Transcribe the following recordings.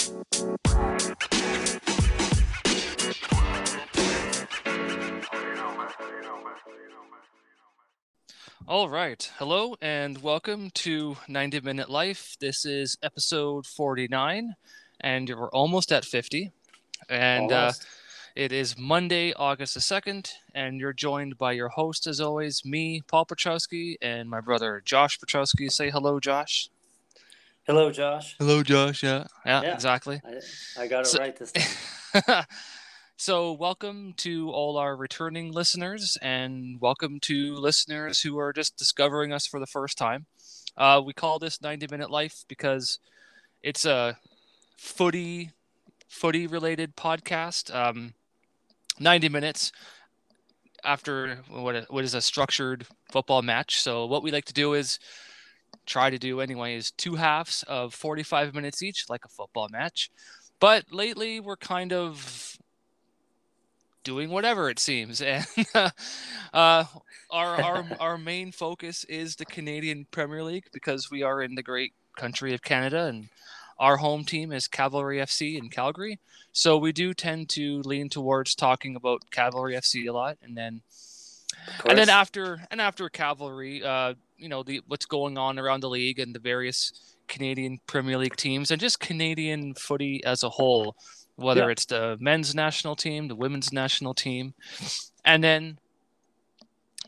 All right. Hello and welcome to 90 Minute Life. This is episode 49 and we're almost at 50. And Almost. it is Monday, August the 2nd, and you're joined by your host, as always, me, Paul Petrowski, and my brother, Josh Petrowski. Say hello, Josh. Hello, Josh. Hello, Josh. Yeah, Yeah, exactly. I got it So- right this time. So, welcome to all our returning listeners, and welcome to listeners who are just discovering us for the first time. We call this 90 Minute Life because it's a footy related podcast. 90 minutes after what is a structured football match. So, what we like to do is try to do anyway is two halves of 45 minutes each, like a football match. But lately, we're kind of doing whatever it seems, and our main focus is the Canadian Premier League because we are in the great country of Canada, and our home team is Cavalry FC in Calgary. So we do tend to lean towards talking about Cavalry FC a lot, and then after Cavalry, what's going on around the league and the various Canadian Premier League teams and just Canadian footy as a whole. Whether it's the men's national team, the women's national team, and then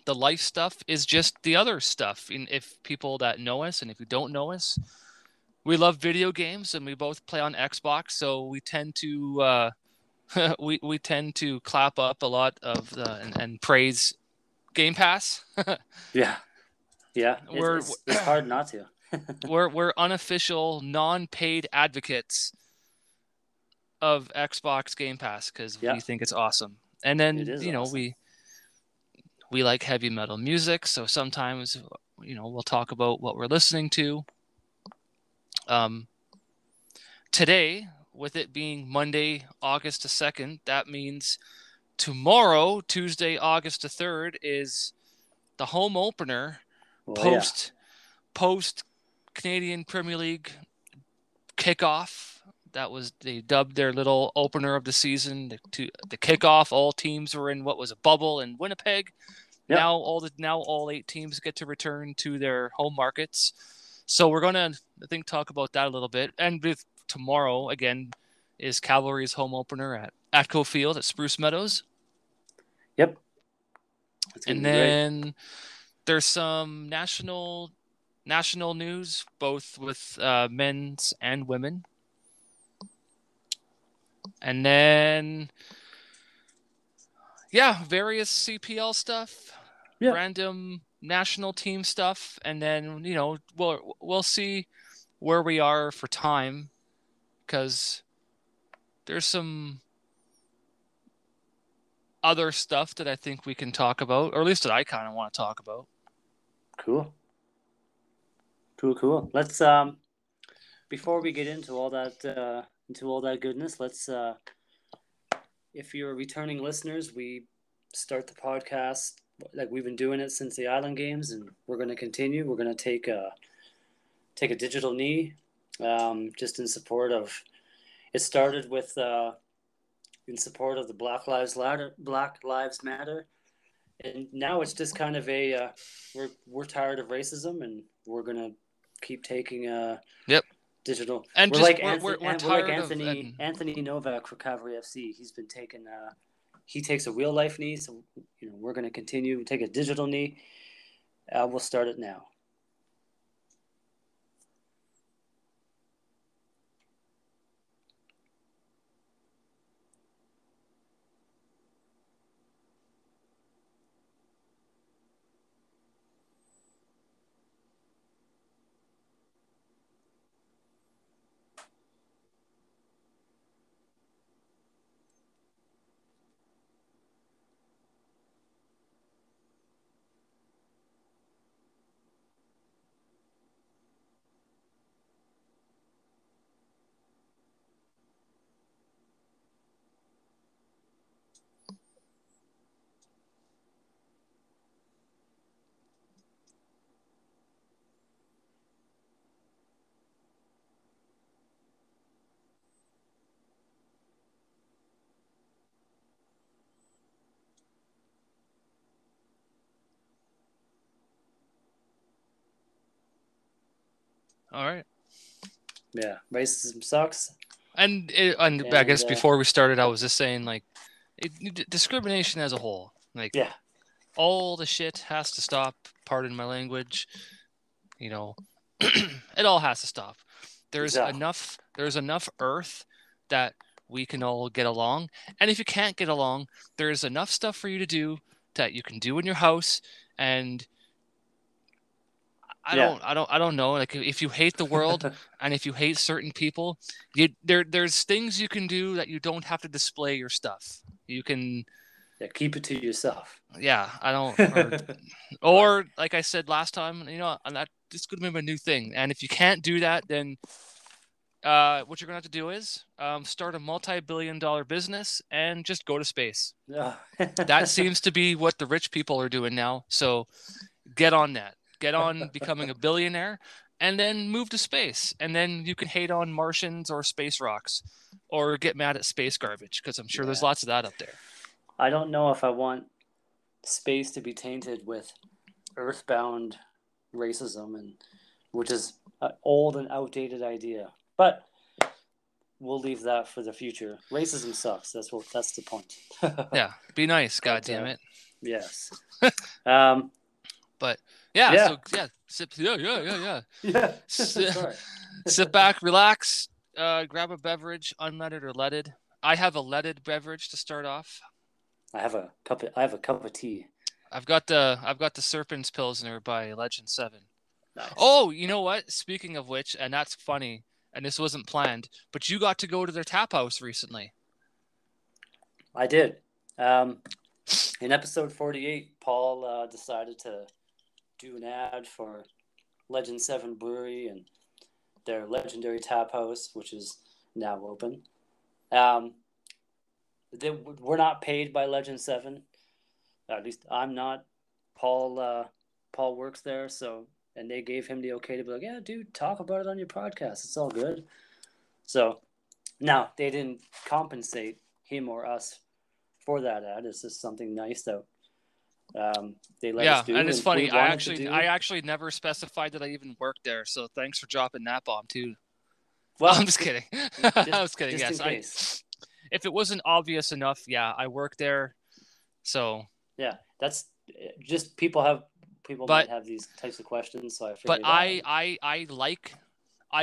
the life stuff is just the other stuff. If people that know us and if you don't know us, we love video games and we both play on Xbox, so we tend to we tend to clap up a lot of and praise Game Pass. Yeah. It's hard not to. we're unofficial, non-paid advocates of Xbox Game Pass because we think it's awesome. And then awesome. we like heavy metal music, so sometimes we'll talk about what we're listening to. Today, with it being Monday, August the 2nd, that means tomorrow, Tuesday, August the 3rd, is the home opener post Canadian Premier League kickoff. They dubbed their little opener of the season the kickoff. All teams were in what was a bubble in Winnipeg. Yep. Now all 8 teams get to return to their home markets. So we're gonna talk about that a little bit. And with tomorrow again is Cavalry's home opener at Atco Field at Spruce Meadows. Yep. And then there's some national news, both with men's and women. And then, various CPL stuff, random national team stuff, and then we'll see where we are for time, because there's some other stuff that I think we can talk about, or at least that I kind of want to talk about. Cool. Let's before we get into all that goodness, let's if you're returning listeners, we start the podcast like we've been doing it since the Island Games, and we're going to continue. We're going to take a digital knee, just in support of. It started with in support of the Black Lives Matter, and now it's just kind of a we're tired of racism, and we're going to keep taking digital. And we're just, like we're tired Anthony Novak for Cavalry FC. He's been taking he takes a real life knee, so we're going to continue take a digital knee. We'll start it now. All right. Yeah, racism sucks. And I guess before we started, I was just saying, like, discrimination as a whole. Like, yeah, all the shit has to stop. Pardon my language. You know, it all has to stop. There's enough Earth that we can all get along. And if you can't get along, there's enough stuff for you to do that you can do in your house. And I don't know. Like, if you hate the world and if you hate certain people, there's things you can do that you don't have to display your stuff. You can keep it to yourself. Yeah, I don't. Or like I said last time, and that this could be my new thing. And if you can't do that, then what you're gonna have to do is start a multi-billion-dollar business and just go to space. That seems to be what the rich people are doing now. So get on that. Get on becoming a billionaire, and then move to space. And then you can hate on Martians or space rocks, or get mad at space garbage, because I'm sure there's lots of that up there. I don't know if I want space to be tainted with earthbound racism, and which is an old and outdated idea. But we'll leave that for the future. Racism sucks. That's the point. Yeah, be nice. God damn it. Yes. But sit back, relax, grab a beverage, unleaded or leaded. I have a leaded beverage to start off. I have a cup of tea. I've got the Serpent's Pilsner by Legend 7. Nice. Oh, you know what? Speaking of which, and that's funny, and this wasn't planned, but you got to go to their tap house recently. I did. In episode 48, Paul decided to do an ad for Legend 7 Brewery and their legendary tap house, which is now open. We're not paid by Legend 7. At least I'm not. Paul works there, and they gave him the okay to be like, yeah, dude, talk about it on your podcast. It's all good. So now they didn't compensate him or us for that ad. It's just something nice that they let us do. Yeah, and it's funny. I actually never specified that I even worked there. So thanks for dropping that bomb too. Well, I'm just kidding. I was kidding. Yes, if it wasn't obvious enough, yeah, I work there. So yeah, that's just people might have these types of questions. So I figured. But I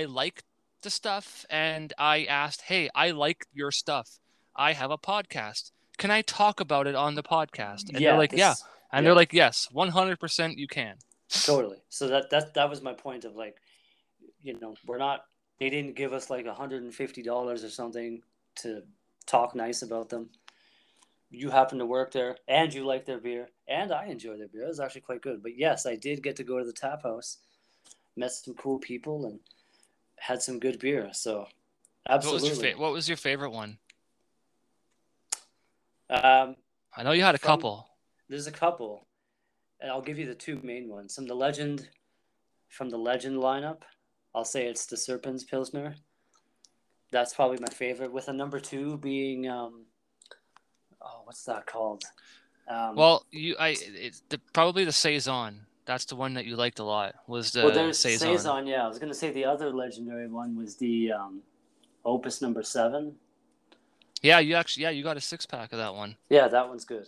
like the stuff, and I asked, hey, I like your stuff. I have a podcast. Can I talk about it on the podcast? And they're like, yeah. And they're like, yes, 100% you can. Totally. So that was my point of, like, they didn't give us like $150 or something to talk nice about them. You happen to work there, and you like their beer, and I enjoy their beer. It was actually quite good. But yes, I did get to go to the tap house, met some cool people, and had some good beer. So absolutely. What was your favorite one? I know you had a couple. There's a couple, and I'll give you the two main ones. From the Legend lineup, I'll say it's the Serpent's Pilsner. That's probably my favorite, with a number 2 being what's that called? Probably the Saison. That's the one that you liked a lot. Was the Saison? Yeah, I was gonna say the other legendary one was the Opus number 7. Yeah, you got a 6-pack of that one. Yeah, that one's good.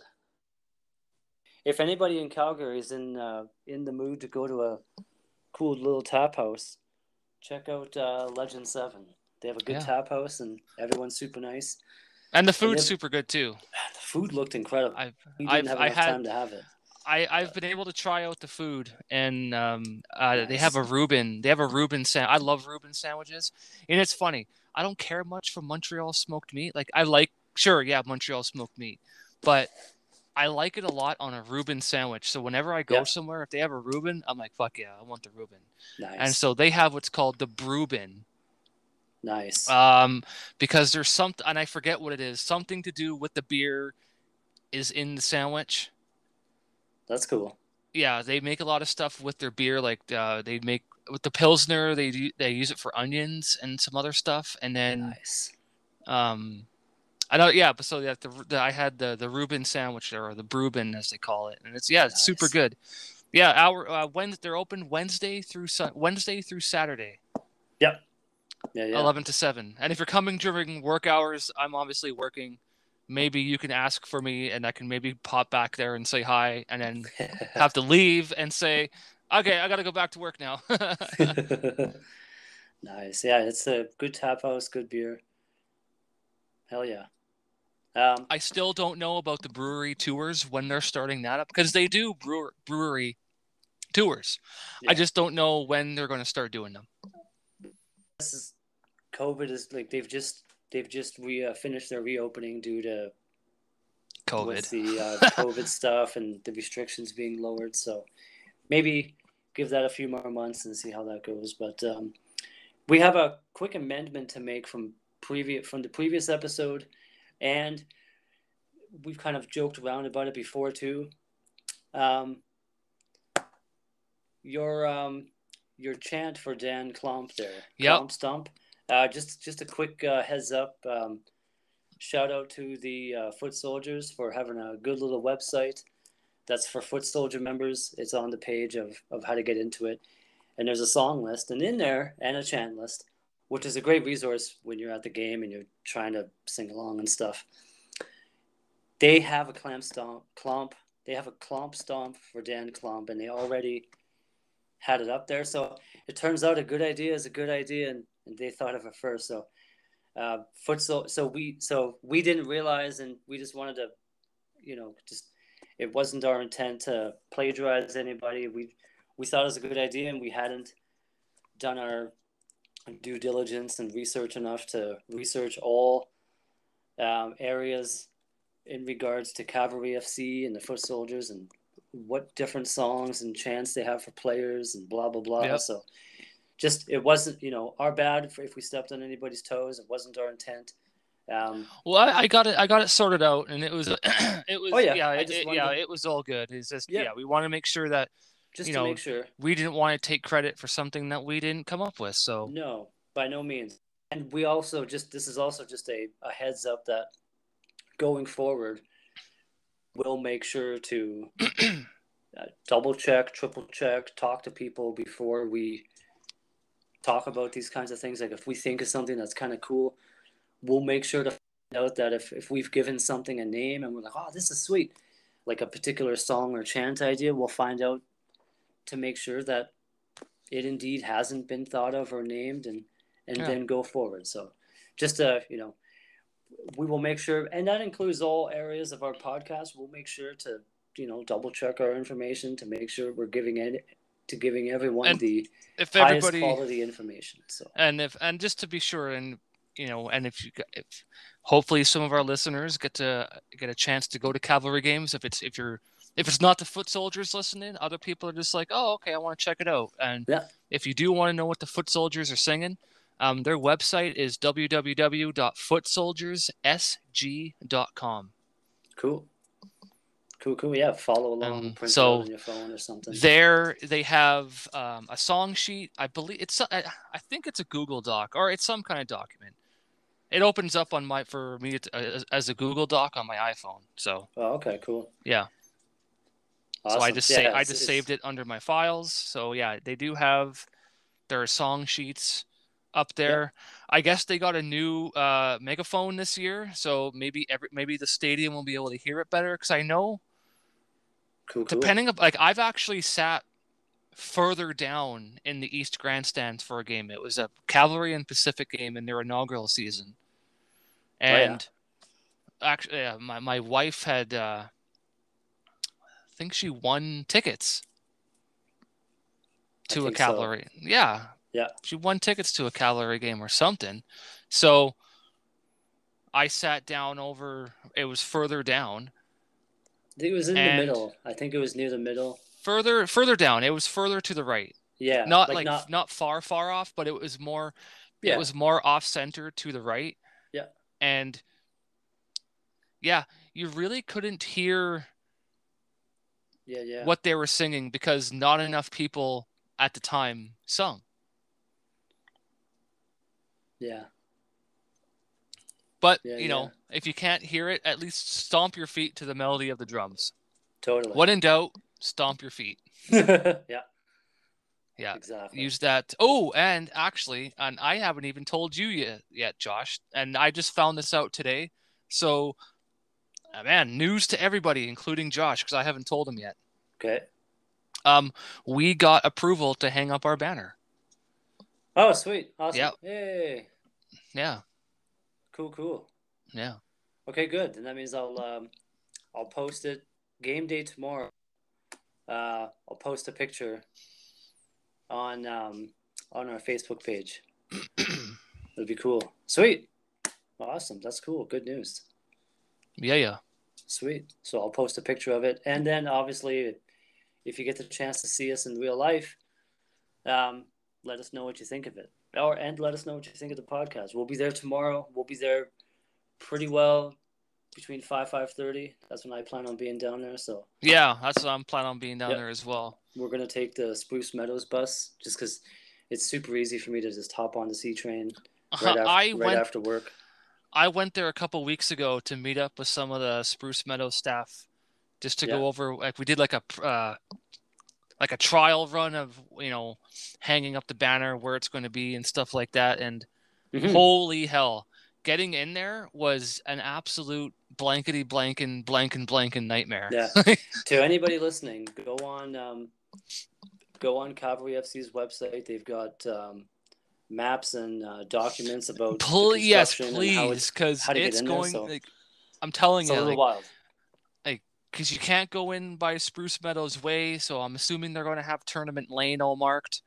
If anybody in Calgary is in the mood to go to a cool little tap house, check out Legend 7. They have a good tap house, and everyone's super nice. And the food's super good too. The food looked incredible. We didn't have enough time to have it. I've been able to try out the food, and nice. They have a Reuben. They have a Reuben sandwich. I love Reuben sandwiches, and it's funny. I don't care much for Montreal smoked meat. Like, Montreal smoked meat, but I like it a lot on a Reuben sandwich. So whenever I go somewhere, if they have a Reuben, I'm like, fuck yeah, I want the Reuben. Nice. And so they have what's called the Breuben. Nice. Because there's something, and I forget what it is. Something to do with the beer is in the sandwich. That's cool. Yeah, they make a lot of stuff with their beer. Like they make with the Pilsner, they use it for onions and some other stuff. And then, nice. I know, yeah. But so I had the Reuben sandwich there, or the Breuben as they call it, and it's it's super good. Yeah, they're open Wednesday through Saturday. Yep. Yeah. 11 to 7. And if you're coming during work hours, I'm obviously working. Maybe you can ask for me and I can maybe pop back there and say hi and then have to leave and say, okay, I got to go back to work now. Nice. Yeah, it's a good tap house, good beer. Hell yeah. I still don't know about the brewery tours when they're starting that up because they do brewery tours. Yeah. I just don't know when they're going to start doing them. This is COVID is like they've just finished their reopening due to COVID. with the COVID stuff and the restrictions being lowered. So maybe give that a few more months and see how that goes. But we have a quick amendment to make from the previous episode, and we've kind of joked around about it before too. Your chant for Dan Klomp there, yep. Klomp Stomp. Just a quick heads up. Shout out to the Foot Soldiers for having a good little website. That's for Foot Soldier members. It's on the page of how to get into it. And there's a song list and in there and a chant list, which is a great resource when you're at the game and you're trying to sing along and stuff. They have a Klomp. They have a Klomp Stomp for Dan Klomp, and they already had it up there. So it turns out a good idea is a good idea, and they thought of it first. So we didn't realize, and we just wanted to, it wasn't our intent to plagiarize anybody. We thought it was a good idea, and we hadn't done our due diligence and research enough to research all areas in regards to Cavalry FC and the Foot Soldiers and what different songs and chants they have for players and blah blah blah. Yep. So just it wasn't our bad if we stepped on anybody's toes. It wasn't our intent. Well, I got it sorted out, and it was it was it was all good. It's just we want to make sure that make sure we didn't want to take credit for something that we didn't come up with. So no, by no means. And we also this is also just a heads up that going forward, we'll make sure to double check, triple check, talk to people before we talk about these kinds of things. Like if we think of something that's kind of cool, we'll make sure to find out that if we've given something a name and we're like, oh, this is sweet, like a particular song or chant idea, we'll find out to make sure that it indeed hasn't been thought of or named and then go forward. So just we will make sure, and that includes all areas of our podcast. We'll make sure to, double check our information to make sure we're giving everyone and the highest quality information. So and just to be sure, and if hopefully some of our listeners get a chance to go to Cavalry games. If it's not the Foot Soldiers listening, other people are just like, oh, okay, I want to check it out. And if you do want to know what the Foot Soldiers are singing, their website is www.footsoldierssg.com. Cool. Yeah, follow along, print it out on your phone or something. There they have a song sheet. I believe I think it's a Google Doc or it's some kind of document. It opens up for me as a Google Doc on my iPhone. So. Oh, okay, cool. Yeah. Awesome. So I just saved it under my files. So yeah, they do have their song sheets up there. Yep. I guess they got a new megaphone this year, so maybe the stadium will be able to hear it better. Because I know, depending on I've actually sat further down in the East Grandstands for a game. It was a Cavalry and Pacific game in their inaugural season, and actually, my wife had. I think she won tickets to a Cavalry. So. Yeah. She won tickets to a Cavalry game or something. So I sat down it was further down. It was in the middle. I think it was near the middle. Further down. It was further to the right. Yeah. Not far off, but it was more it was more off center to the right. Yeah. And you really couldn't hear what they were singing because not enough people at the time sung. Yeah. But, if you can't hear it, at least stomp your feet to the melody of the drums. Totally. When in doubt, stomp your feet. Yeah. Yeah. Exactly. Use that. Oh, and actually, and I haven't even told you yet, Josh. And I just found this out today. So, man, news to everybody, including Josh, because I haven't told him yet. Okay. We got approval to hang up our banner. Oh, sweet. Awesome. Yeah. Hey. Yeah. Cool. Yeah. Okay, good. And that means I'll post it game day tomorrow. I'll post a picture on our Facebook page. It'll be cool. Sweet. Awesome. That's cool. Good news. Yeah. Sweet. So I'll post a picture of it, and then obviously, if you get the chance to see us in real life, let us know what you think of it, and let us know what you think of the podcast. We'll be there tomorrow. We'll be there pretty well between 5:30. That's when I plan on being down there. So yeah, that's what I'm planning on being down there as well. We're gonna take the Spruce Meadows bus just because it's super easy for me to just hop on the C train right after work. I went there a couple weeks ago to meet up with some of the Spruce Meadows staff, just to go over. Like we did like a trial run of hanging up the banner, where it's going to be and stuff like that. And holy hell, getting in there was an absolute blankety blankin nightmare. Yeah. To anybody listening, go on Cavalry FC's website. They've got maps and documents about the construction please, because it's going. So like, I'm telling you, it's a little wild. Like, because you can't go in by Spruce Meadows Way, so I'm assuming they're going to have Tournament Lane all marked.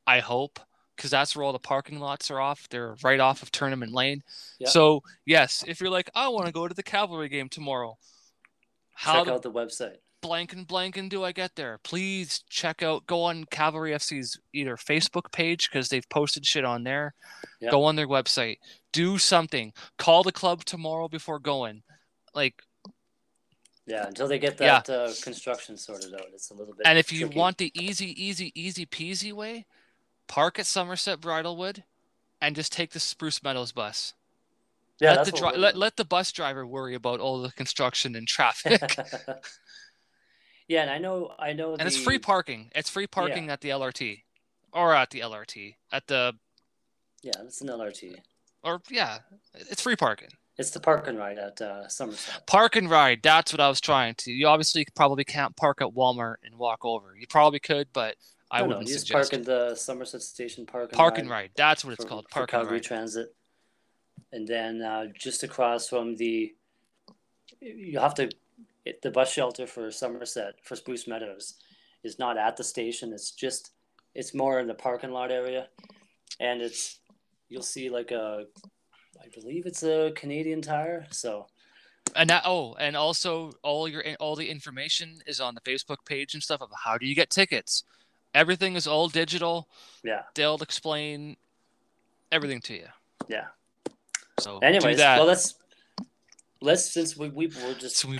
I hope, because that's where all the parking lots are off. They're right off of Tournament Lane. Yep. So yes, if you're like, I want to go to the Cavalry game tomorrow, check out the website. Blank do I get there? Please go on Cavalry FC's either Facebook page, because they've posted shit on there. Yep. Go on their website. Do something. Call the club tomorrow before going. Yeah, until they get that construction sorted out, it's a little bit. And if you want the easy peasy way, park at Somerset Bridlewood, and just take the Spruce Meadows bus. Yeah, let the bus driver worry about all the construction and traffic. Yeah, and I know. And it's free parking. It's free parking at the LRT, or at the LRT at the. Yeah, it's an LRT. Or it's free parking. It's the park and ride at Somerset. Park and ride. That's what I was trying to. You obviously probably can't park at Walmart and walk over. You probably could, but I wouldn't suggest. You just park in the Somerset Station Park and ride. That's what it's called. Park and Calgary ride. Transit, and then just across from the bus shelter for Somerset for Spruce Meadows is not at the station. It's more in the parking lot area, and you'll see I believe it's a Canadian Tire. So, and also all the information is on the Facebook page and stuff of how do you get tickets. Everything is all digital. Yeah, they'll explain everything to you. Yeah. So, anyways, do that. Well, let's since we've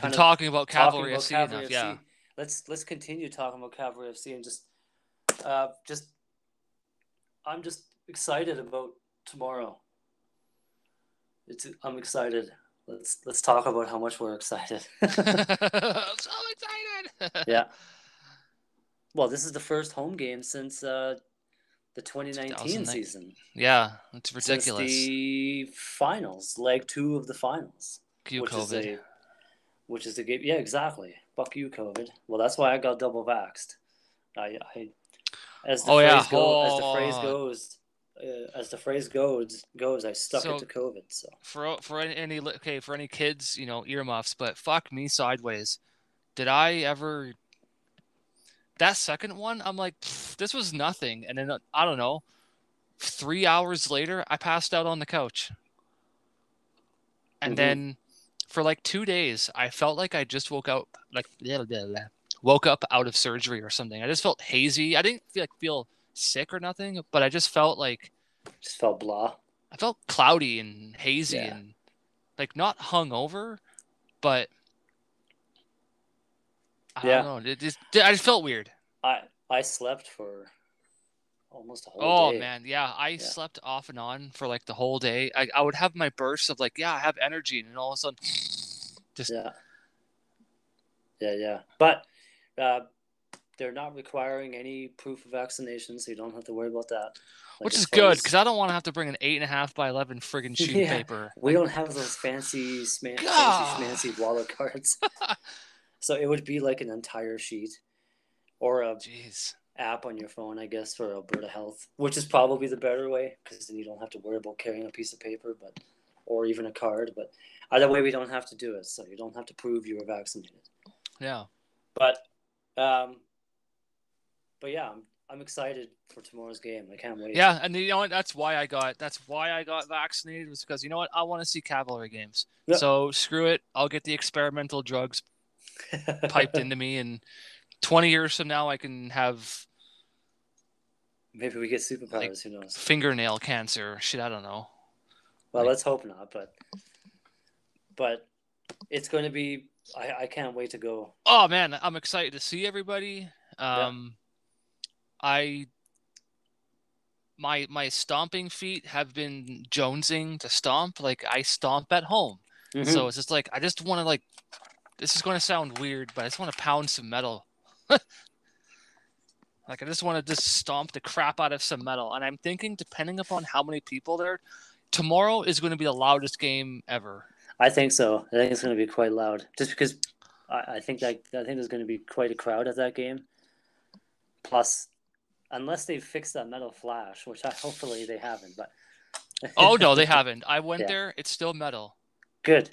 been talking about Cavalry FC enough. Yeah. Let's continue talking about Cavalry FC and I'm just excited about tomorrow. I'm excited. Let's talk about how much we're excited. I'm so excited. Yeah. Well, this is the first home game since the 2019 season. Yeah, it's ridiculous. Since the finals, leg 2 of the finals. COVID. Which is the game. Yeah, exactly. Fuck you, COVID. Well, that's why I got double vaxxed. As the phrase goes, I stuck it to COVID. So for any kids, earmuffs, but fuck me sideways. Did I ever? That second one, I'm like, this was nothing, and then I don't know. 3 hours later, I passed out on the couch, and then for 2 days, I felt like I just woke up out of surgery or something. I just felt hazy. I didn't feel sick or nothing, but I just felt felt blah. I felt cloudy and hazy and not hungover, but I don't know. I just felt weird. I slept for almost a whole day. Oh man, I slept off and on for the whole day. I would have my bursts of I have energy, and then all of a sudden, just yeah. But they're not requiring any proof of vaccination, so you don't have to worry about that. Like, Which as is far good, as because I don't want to have to bring an 8.5 by 11 friggin' sheet of paper. we don't have those fancy schmancy wallet cards. So it would be like an entire sheet or a Jeez. app on your phone, I guess, for Alberta Health, which is probably the better way, because then you don't have to worry about carrying a piece of paper, or even a card. But either way, we don't have to do it, so you don't have to prove you were vaccinated. Yeah. But yeah, I'm excited for tomorrow's game. I can't wait. Yeah, and you know what? That's why I got vaccinated, was because, you know what? I want to see cavalry games. Yep. So screw it. I'll get the experimental drugs piped into me, and 20 years from now I can have maybe we get superpowers. Who knows? Fingernail cancer. Shit, I don't know. Well, let's hope not. But it's going to be. I can't wait to go. Oh man, I'm excited to see everybody. My stomping feet have been jonesing to stomp. Like, I stomp at home. Mm-hmm. So it's just like, I just want to, like, this is going to sound weird, but I just want to pound some metal. Like, I just want to just stomp the crap out of some metal. And I'm thinking, depending upon how many people there, tomorrow is going to be the loudest game ever. I think so. I think it's going to be quite loud, just because I think there's going to be quite a crowd at that game. Plus, unless they fix that metal flash, which hopefully they haven't. But oh no, they haven't. I went there; it's still metal. Good.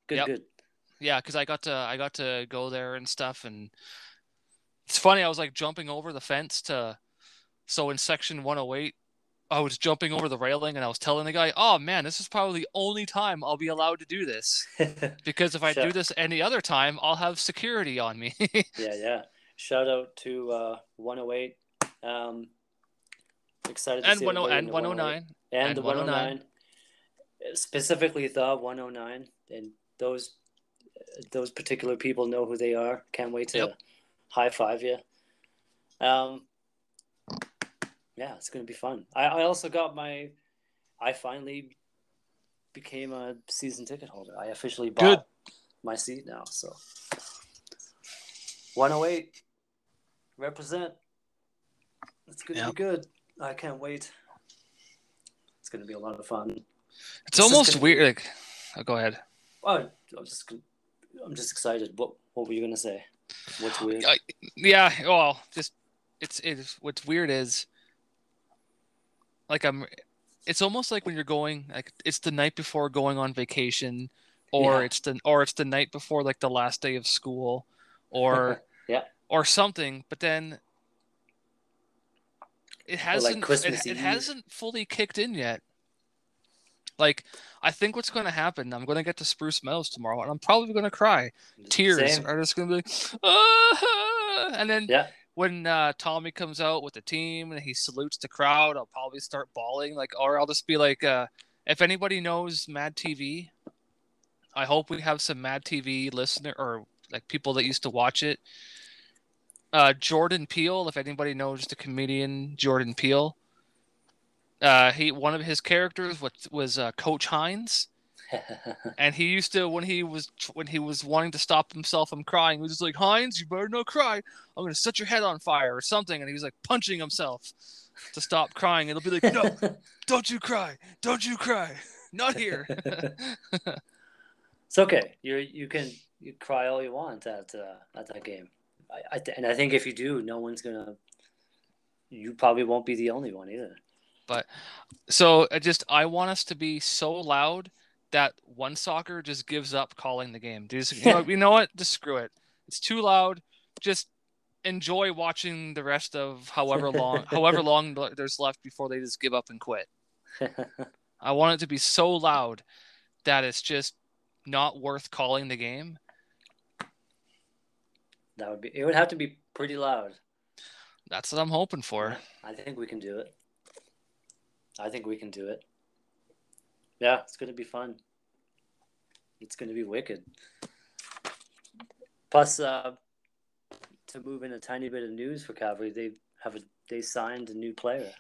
Yeah, because I got to go there and stuff, and it's funny. I was like jumping over the fence so in section 108, I was jumping over the railing, and I was telling the guy, "Oh man, this is probably the only time I'll be allowed to do this, because if I do this any other time, I'll have security on me." Yeah. Shout out to 108. Excited to and see 10 and 109 and the 109, specifically the 109, and those particular people know who they are. Can't wait to high five you. Yeah, it's gonna be fun. I also got I finally became a season ticket holder. I officially bought my seat now. So 108 represent. It's gonna be good. I can't wait. It's gonna be a lot of fun. It's almost weird. Go ahead. Oh, I'm just excited. What were you gonna say? What's weird? Yeah. Well, what's weird is, like, it's almost like when you're going, like, it's the night before going on vacation, or it's the night before, like, the last day of school, or or something. But then it hasn't it hasn't fully kicked in yet. Like, I think what's going to happen, I'm going to get to Spruce Meadows tomorrow, and I'm probably going to cry. Tears are just going to be like, ah! And then when Tommy comes out with the team and he salutes the crowd, I'll probably start bawling. Like, or I'll just be like, if anybody knows Mad TV, I hope we have some Mad TV listener, or like people that used to watch it. Jordan Peele, if anybody knows the comedian Jordan Peele. One of his characters was Coach Hines, and he used to, when he was wanting to stop himself from crying, he was just like, "Hines, you better not cry. I'm gonna set your head on fire," or something, and he was like punching himself to stop crying. It'll be like, "No, don't you cry, not here." It's okay. You cry all you want at that game. And I think if you do, no one's gonna. You probably won't be the only one either. But so I want us to be so loud that One Soccer just gives up calling the game. You know what? Just screw it. It's too loud. Just enjoy watching the rest of however long there's left before they just give up and quit. I want it to be so loud that it's just not worth calling the game. It would have to be pretty loud. That's what I'm hoping for. I think we can do it. Yeah, it's going to be fun. It's going to be wicked. Plus, to move in a tiny bit of news for Cavalry, they signed a new player.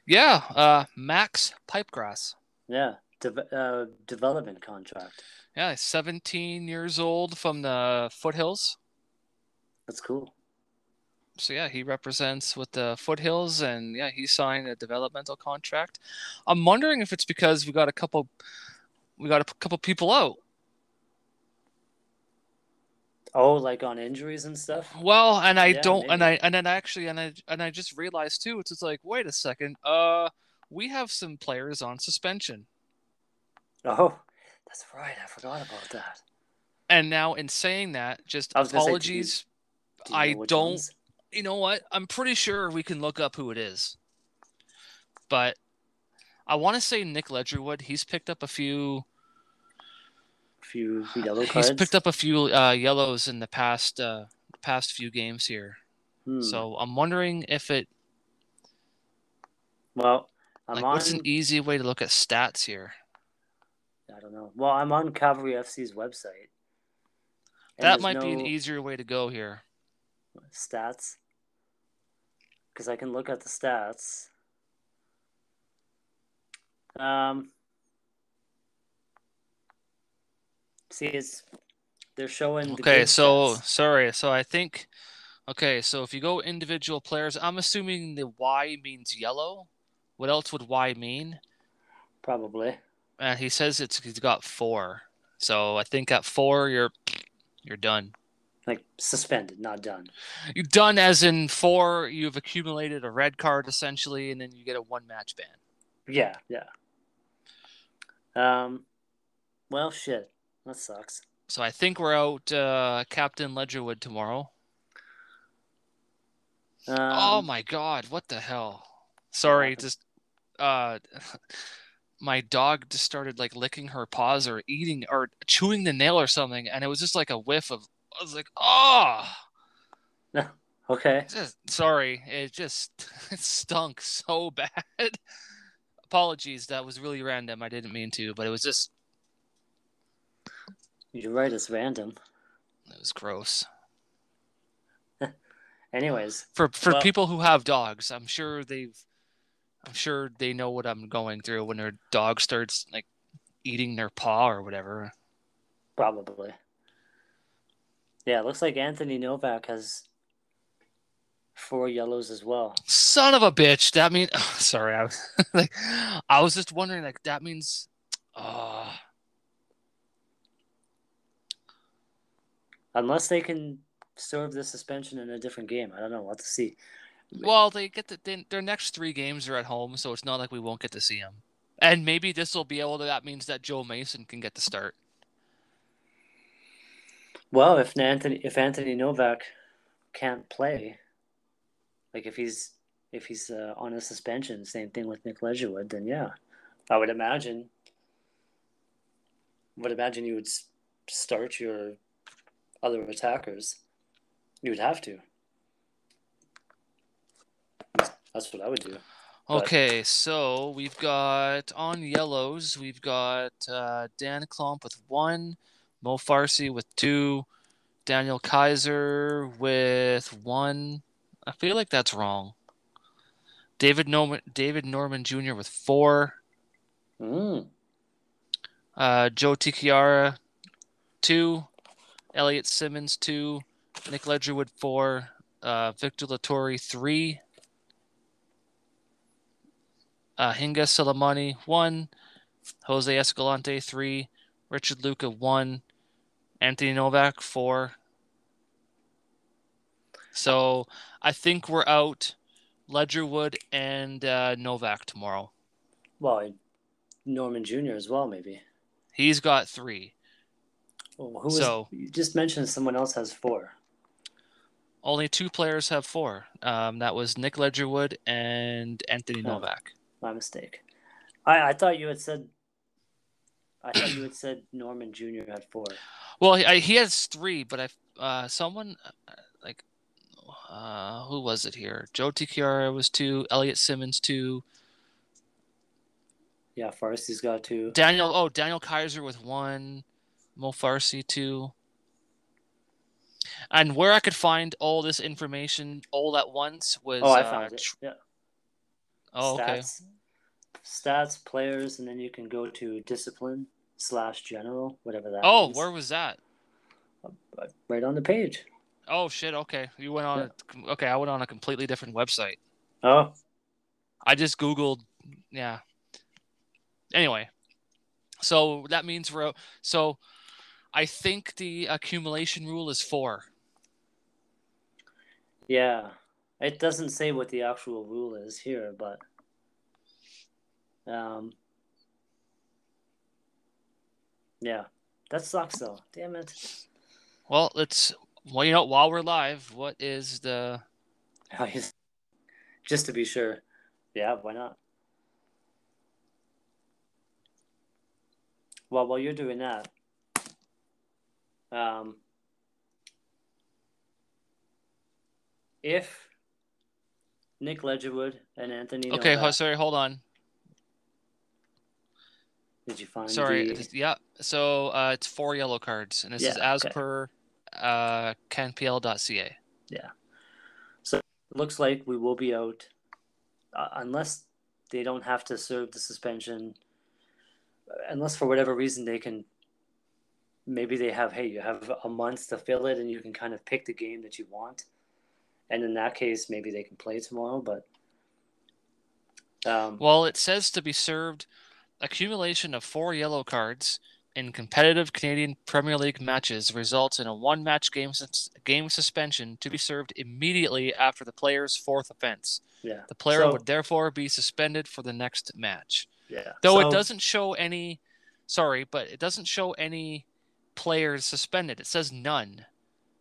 Yeah, Max Pipegrass. Yeah, development contract. Yeah, 17 years old from the Foothills. That's cool. So yeah, he represents with the Foothills, and yeah, he signed a developmental contract. I'm wondering if it's because we got a couple people out. Oh, like on injuries and stuff? Well, and I Yeah, don't, maybe. and I just realized too. It's just like, wait a second. We have some players on suspension, Oh, that's right. I forgot about that. and now in saying that, just I was gonna say, apologies. do you know I which don't. ones? You know what? I'm pretty sure we can look up who it is, but I want to say Nick Ledgerwood. A few yellow He's cards. picked up a few yellows in the past few games here. Hmm. So I'm wondering if it Well, I'm like what's an on. easy way to look at stats here. I don't know. Well, I'm on Cavalry FC's website, and That there's might be an no easier way to go here. stats because I can look at the stats. Um, see, they're showing the Okay, good so stats. sorry. So I think okay, so if you go individual players, I'm assuming the Y means yellow. What else would Y mean? Probably. He says he's got 4. So I think at 4 you're done. Like suspended, not done. You're done as in 4 you've accumulated a red card essentially, and then you get a 1 match ban. Yeah, yeah. Well, shit. That sucks. So I think we're out Captain Ledgerwood tomorrow. Oh Um, my god, what the hell? what Sorry, happened? just uh my dog just started like licking her paws or eating or chewing the nail or something, and it was just like a whiff of. I was like, oh, Okay. sorry, it stunk so bad. Apologies, that was really random. I didn't mean to, but it was just You're right. It's random. it was gross. Anyways, For well, people who have dogs, I'm sure they know what I'm going through when their dog starts like eating their paw or whatever. probably. Yeah, it looks like Anthony Novak has 4 yellows as well. Son of a bitch. That means sorry, I was like I was just wondering like that means uh Unless they can serve the suspension in a different game. I don't know. We'll have to see. well, they get their next 3 games are at home, so it's not like we won't get to see them. And maybe this will be able to that means that Joe Mason can get the start. Well, if Anthony Novak can't play, like if he's on a suspension, same thing with Nick Ledgerwood, then yeah, I would imagine you would start your other attackers. You would have to. That's what I would do. But Okay, so we've got on yellows, we've got Dan Klomp with 1, Mo Farsi with 2, Daniel Kaiser with 1. I feel like that's wrong. David Norman Jr. with 4. mm, Joe Tichiara 2. Elliot Simmons 2. Nick Ledgerwood 4. Victor Lattori 3. Hinga Salamani 1. Jose Escalante 3. Richard Luca 1. Anthony Novak 4. So I think we're out Ledgerwood and Novak tomorrow. well, Norman Jr. as well, maybe. He's got 3. Well, who was So you just mentioned? Someone else has 4. only 2 players have 4. That was Nick Ledgerwood and Anthony Oh, Novak. my mistake. I thought you had said. I thought you had said Norman Jr. had 4. Well, he has 3, but someone like who was it here? Joe Tichiara was 2. Elliot Simmons 2. Yeah, Farsi's got 2. Daniel Kaiser with 1. Mo Farsi 2. And where I could find all this information all at once was. Oh, I found it. Yeah. Oh, okay. Stats, players, and then you can go to discipline/general, whatever that Oh, means. where was that? Right on the page. Oh shit. Okay, you went on. Okay, I went on a completely different website. Oh, I just Googled. Yeah. Anyway, so that means we're. So I think the accumulation rule is 4. yeah. It doesn't say what the actual rule is here, but um, yeah, that sucks though. Damn it. Well, while we're live, what is the? Just to be sure. Yeah, why not? Well, while you're doing that, um, if Nick Ledgerwood and Anthony Okay, Novak, sorry, hold on. did you find Sorry, the? yeah. So it's 4 yellow cards, and this is as Okay. per canpl.ca. Yeah. So it looks like we will be out unless they don't have to serve the suspension. Unless for whatever reason they can, maybe they have, hey, you have a month to fill it and you can kind of pick the game that you want. And in that case, maybe they can play tomorrow. But Well, it says to be served accumulation of 4 yellow cards in competitive Canadian Premier League matches results in a 1-match game suspension to be served immediately after the player's 4th offense. yeah, The player would therefore be suspended for the next match. Yeah. Though it doesn't show any. Sorry, but it doesn't show any players suspended. It says none.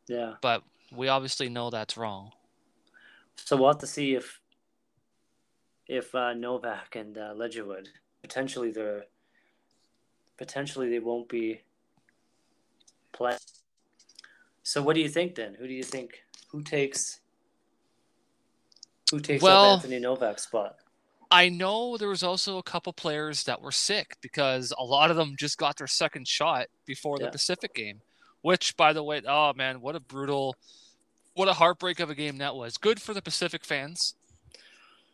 Yeah. But we obviously know that's wrong. So we'll have to see if Novak and Ledgerwood potentially they won't be playing. So what do you think then? Who takes up Anthony Novak's spot? I know there was also a couple players that were sick because a lot of them just got their second shot before the Pacific game, which, by the way, oh man, what a heartbreak of a game that was. Good for the Pacific fans.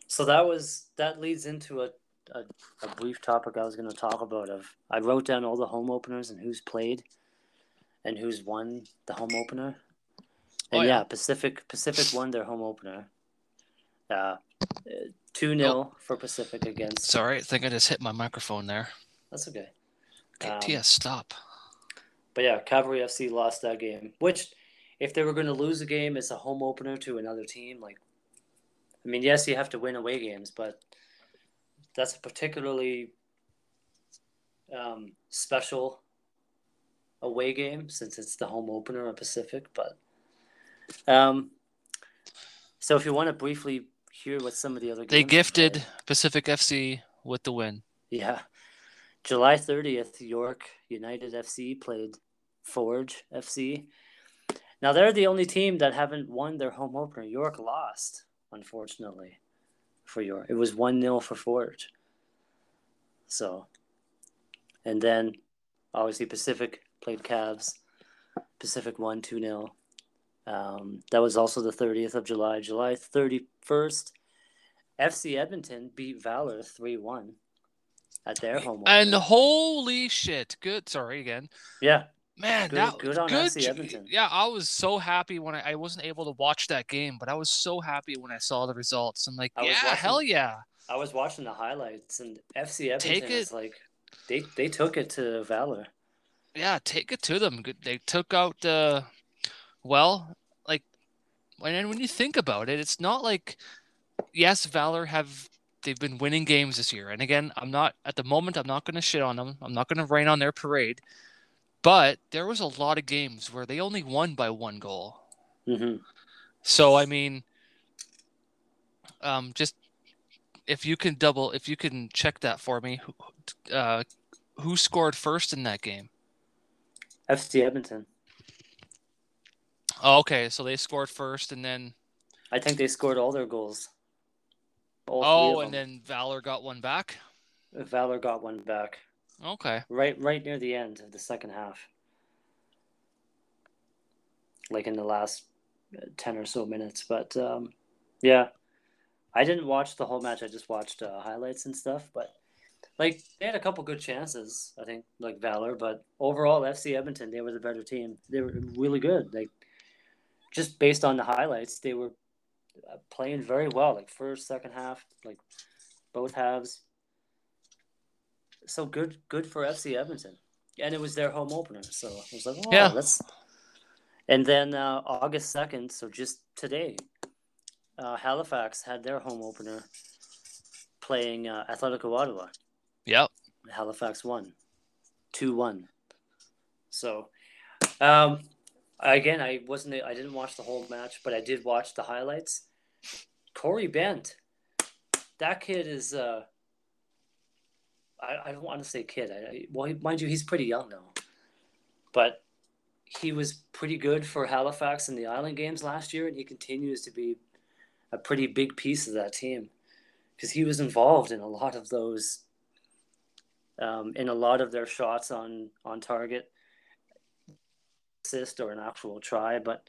So that leads into a brief topic I was going to talk about. I wrote down all the home openers and who's played and who's won the home opener. And Pacific won their home opener. 2-0 for Pacific against. Sorry, I think I just hit my microphone there. That's okay. Okay, TS, stop. But yeah, Cavalry FC lost that game, which if they were going to lose a game, it's a home opener to another team. Like, I mean, yes, you have to win away games, but that's a particularly special away game since it's the home opener of Pacific. But so if you want to briefly hear what some of the other games they gifted Pacific FC with the win. Yeah. July 30th, York United FC played Forge FC. Now, they're the only team that haven't won their home opener. York lost, unfortunately, for York. It was 1-0 for Forge. So, and then, obviously, Pacific played Cavs. Pacific won 2-0. That was also the 30th of July. July 31st, FC Edmonton beat Valor 3-1 at their home opener. And holy shit. Good. Sorry again. Yeah. Man, good on FC Edmonton. Yeah, I was so happy when I wasn't able to watch that game, but I was so happy when I saw the results. I'm like, hell yeah. I was watching the highlights, and FC Edmonton is like, they took it to Valor. Yeah, take it to them. They took out, well, like, when you think about it, it's not like, yes, Valor they've been winning games this year. And again, I'm not going to shit on them. I'm not going to rain on their parade. But there was a lot of games where they only won by 1 goal. Mm-hmm. So, I mean, just if you can check that for me, who scored first in that game? FC Edmonton. Oh, okay, so they scored first, and then I think they scored all their goals. And then Valor got one back. Valor got one back. Okay. Right near the end of the second half. Like in the last 10 or so minutes. But, yeah. I didn't watch the whole match. I just watched highlights and stuff. But, like, they had a couple good chances, I think, like Valor. But overall, FC Edmonton, they were the better team. They were really good. Like, just based on the highlights, they were playing very well. Like first, second half, like both halves. So good for FC Edmonton, and it was their home opener. So I was like, oh, Yeah. let's. And then August 2nd, so just today, Halifax had their home opener playing Atletico Ottawa. Yep. Halifax won 2-1. So again, I didn't watch the whole match, but I did watch the highlights. Corey Bent, that kid is I don't want to say kid. Well, mind you, he's pretty young now, but he was pretty good for Halifax in the Island games last year, and he continues to be a pretty big piece of that team because he was involved in a lot of those, in a lot of their shots on target, assist or an actual try. But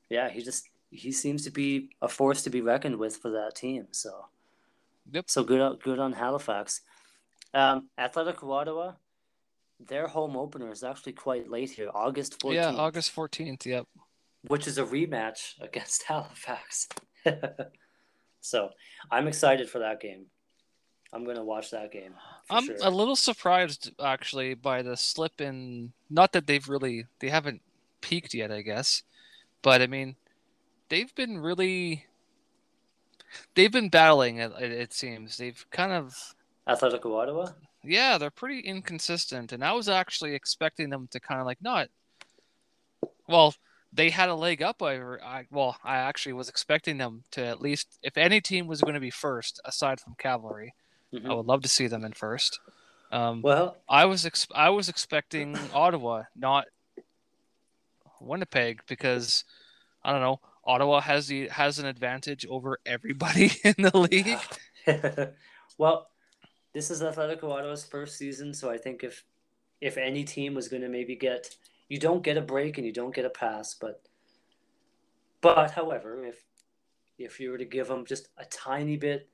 yeah, he seems to be a force to be reckoned with for that team. So Yep. so good on Halifax. Atletico Ottawa, their home opener is actually quite late here, August 14th. Yeah, August 14th. Yep. Which is a rematch against Halifax. So I'm excited for that game. I'm going to watch that game. I'm sure. a little surprised actually by the slip in. Not that they haven't peaked yet, I guess, but I mean, they've been battling. It seems they've kind of Atletico Ottawa. Yeah, they're pretty inconsistent, and I was actually expecting them to kind of like not. Well, they had a leg up over. I actually was expecting them to at least, if any team was going to be first, aside from Cavalry, I would love to see them in first. Well, I was expecting Ottawa, not Winnipeg, because I don't know. Ottawa has an advantage over everybody in the league. Yeah. Well, this is Atletico Ottawa's first season, so I think if any team was going to maybe you don't get a break and you don't get a pass, but however, if you were to give them just a tiny bit,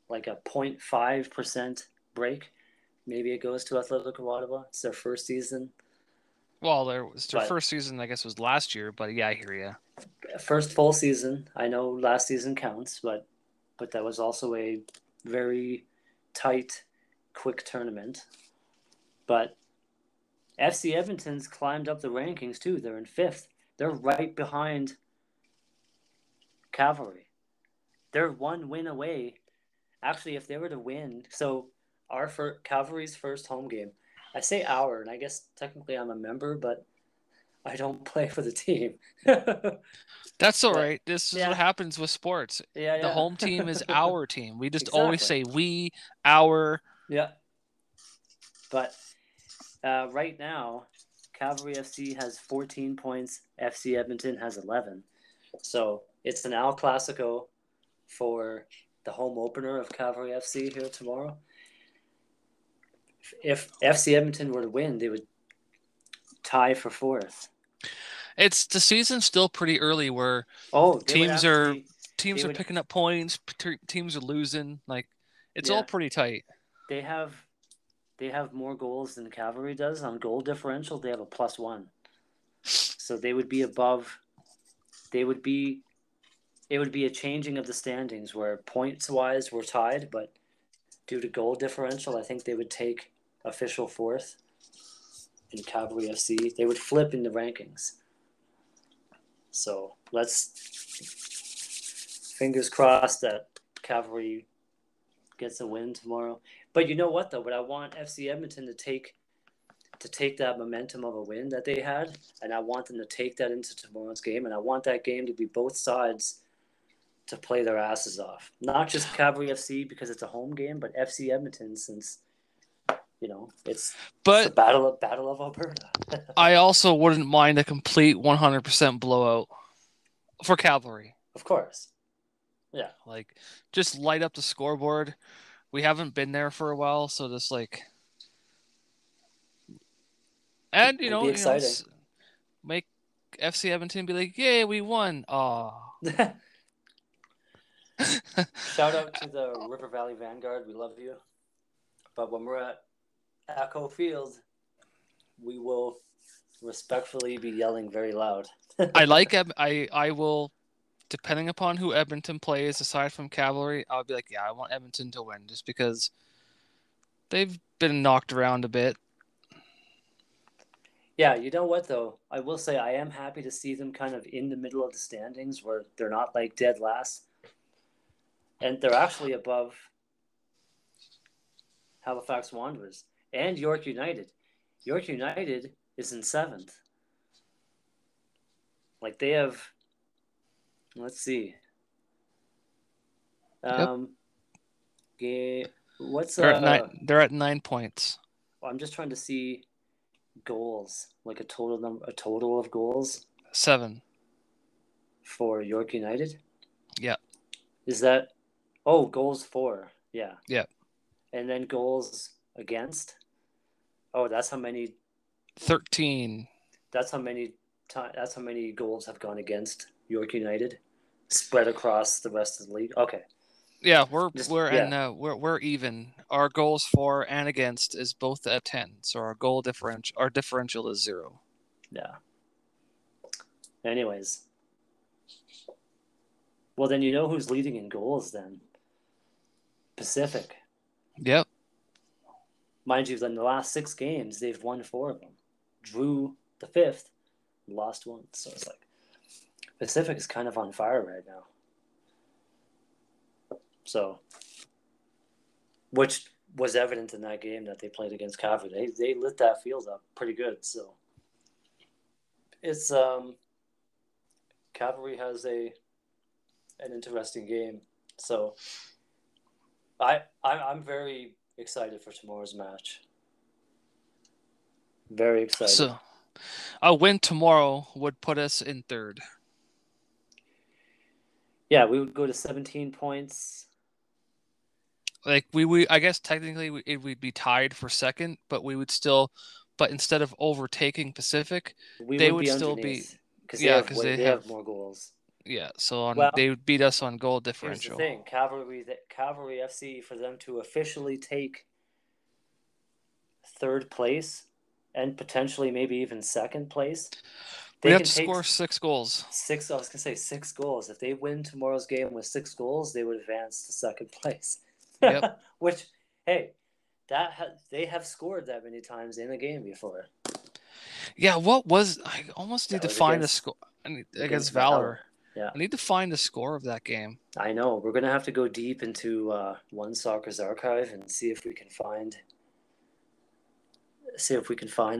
like a 0.5% break, maybe it goes to Atletico Ottawa. It's their first season. Well, their first season, I guess, was last year, but yeah, I hear you. First full season. I know last season counts, but that was also a very tight, quick tournament. But FC Edmonton's climbed up the rankings too. They're in 5th. They're right behind Cavalry. They're one win away. Actually, if they were to win, so Cavalry's first home game. I say our, and I guess technically I'm a member, but I don't play for the team. That's all right. This is what happens with sports. Yeah, the home team is our team. We just always say we, our. Yeah. But right now, Cavalry FC has 14 points. FC Edmonton has 11. So it's an El Clasico for the home opener of Cavalry FC here tomorrow. If FC Edmonton were to win, they would tie for 4th. It's the season's still pretty early, where teams are picking up points, teams are losing. Like it's all pretty tight. They have more goals than Cavalry does on goal differential. They have a +1, so they would be above. It would be a changing of the standings where points wise we're tied, but due to goal differential, I think they would take official 4th in Cavalry FC. They would flip in the rankings. So let's fingers crossed that Cavalry gets a win tomorrow. But you know what though? But I want FC Edmonton to take that momentum of a win that they had, and I want them to take that into tomorrow's game, and I want that game to be both sides to play their asses off. Not just Cavalry FC because it's a home game, but FC Edmonton, since it's the battle of Alberta. I also wouldn't mind a complete 100% blowout for Cavalry. Of course. Yeah. Like, just light up the scoreboard. We haven't been there for a while, so just like, and be exciting. Make FC Edmonton be like, "Yay, we won!" Aw. Shout out to the River Valley Vanguard. We love you. But when we're at Echo Field, we will respectfully be yelling very loud. I will, depending upon who Edmonton plays, aside from Cavalry, I'll be like, yeah, I want Edmonton to win just because they've been knocked around a bit. Yeah, you know what though? I will say I am happy to see them kind of in the middle of the standings where they're not like dead last. And they're actually above Halifax Wanderers and York United. York United is in 7th. Like they have, let's see. Yep. What's They're at 9 points. I'm just trying to see goals, like a total of goals. 7 for York United. Yeah. Is that goals for? Yeah. Yeah. And then goals against. Oh, that's how many. 13. That's how many goals have gone against York United, spread across the rest of the league. Okay. Yeah, we're even. Our goals for and against is both at 10, so our differential is 0. Yeah. Anyways, well then you know who's leading in goals then. Pacific. Yep. Mind you, in the last 6 games they've won 4 of them, drew the 5th, lost 1. So it's like Pacific is kind of on fire right now. So, which was evident in that game that they played against Cavalry. They lit that field up pretty good. So, it's Cavalry has an interesting game. So, I'm very excited for tomorrow's match. Very excited. So, a win tomorrow would put us in 3rd. Yeah, we would go to 17 points. Like we I guess technically we'd be tied for 2nd, but we would still, but instead of overtaking Pacific, they would still be because they have more goals. Yeah, so they would beat us on goal differential. Here's the thing, Cavalry FC, for them to officially take 3rd place and potentially maybe even 2nd place. We have to score 6 goals. I was going to say 6 goals. If they win tomorrow's game with 6 goals, they would advance to 2nd place. Yep. Which, hey, they have scored that many times in a game before. Yeah, I almost need to find a score against Valor. Yeah. I need to find the score of that game. I know. We're going to have to go deep into One Soccer's archive and see if we can find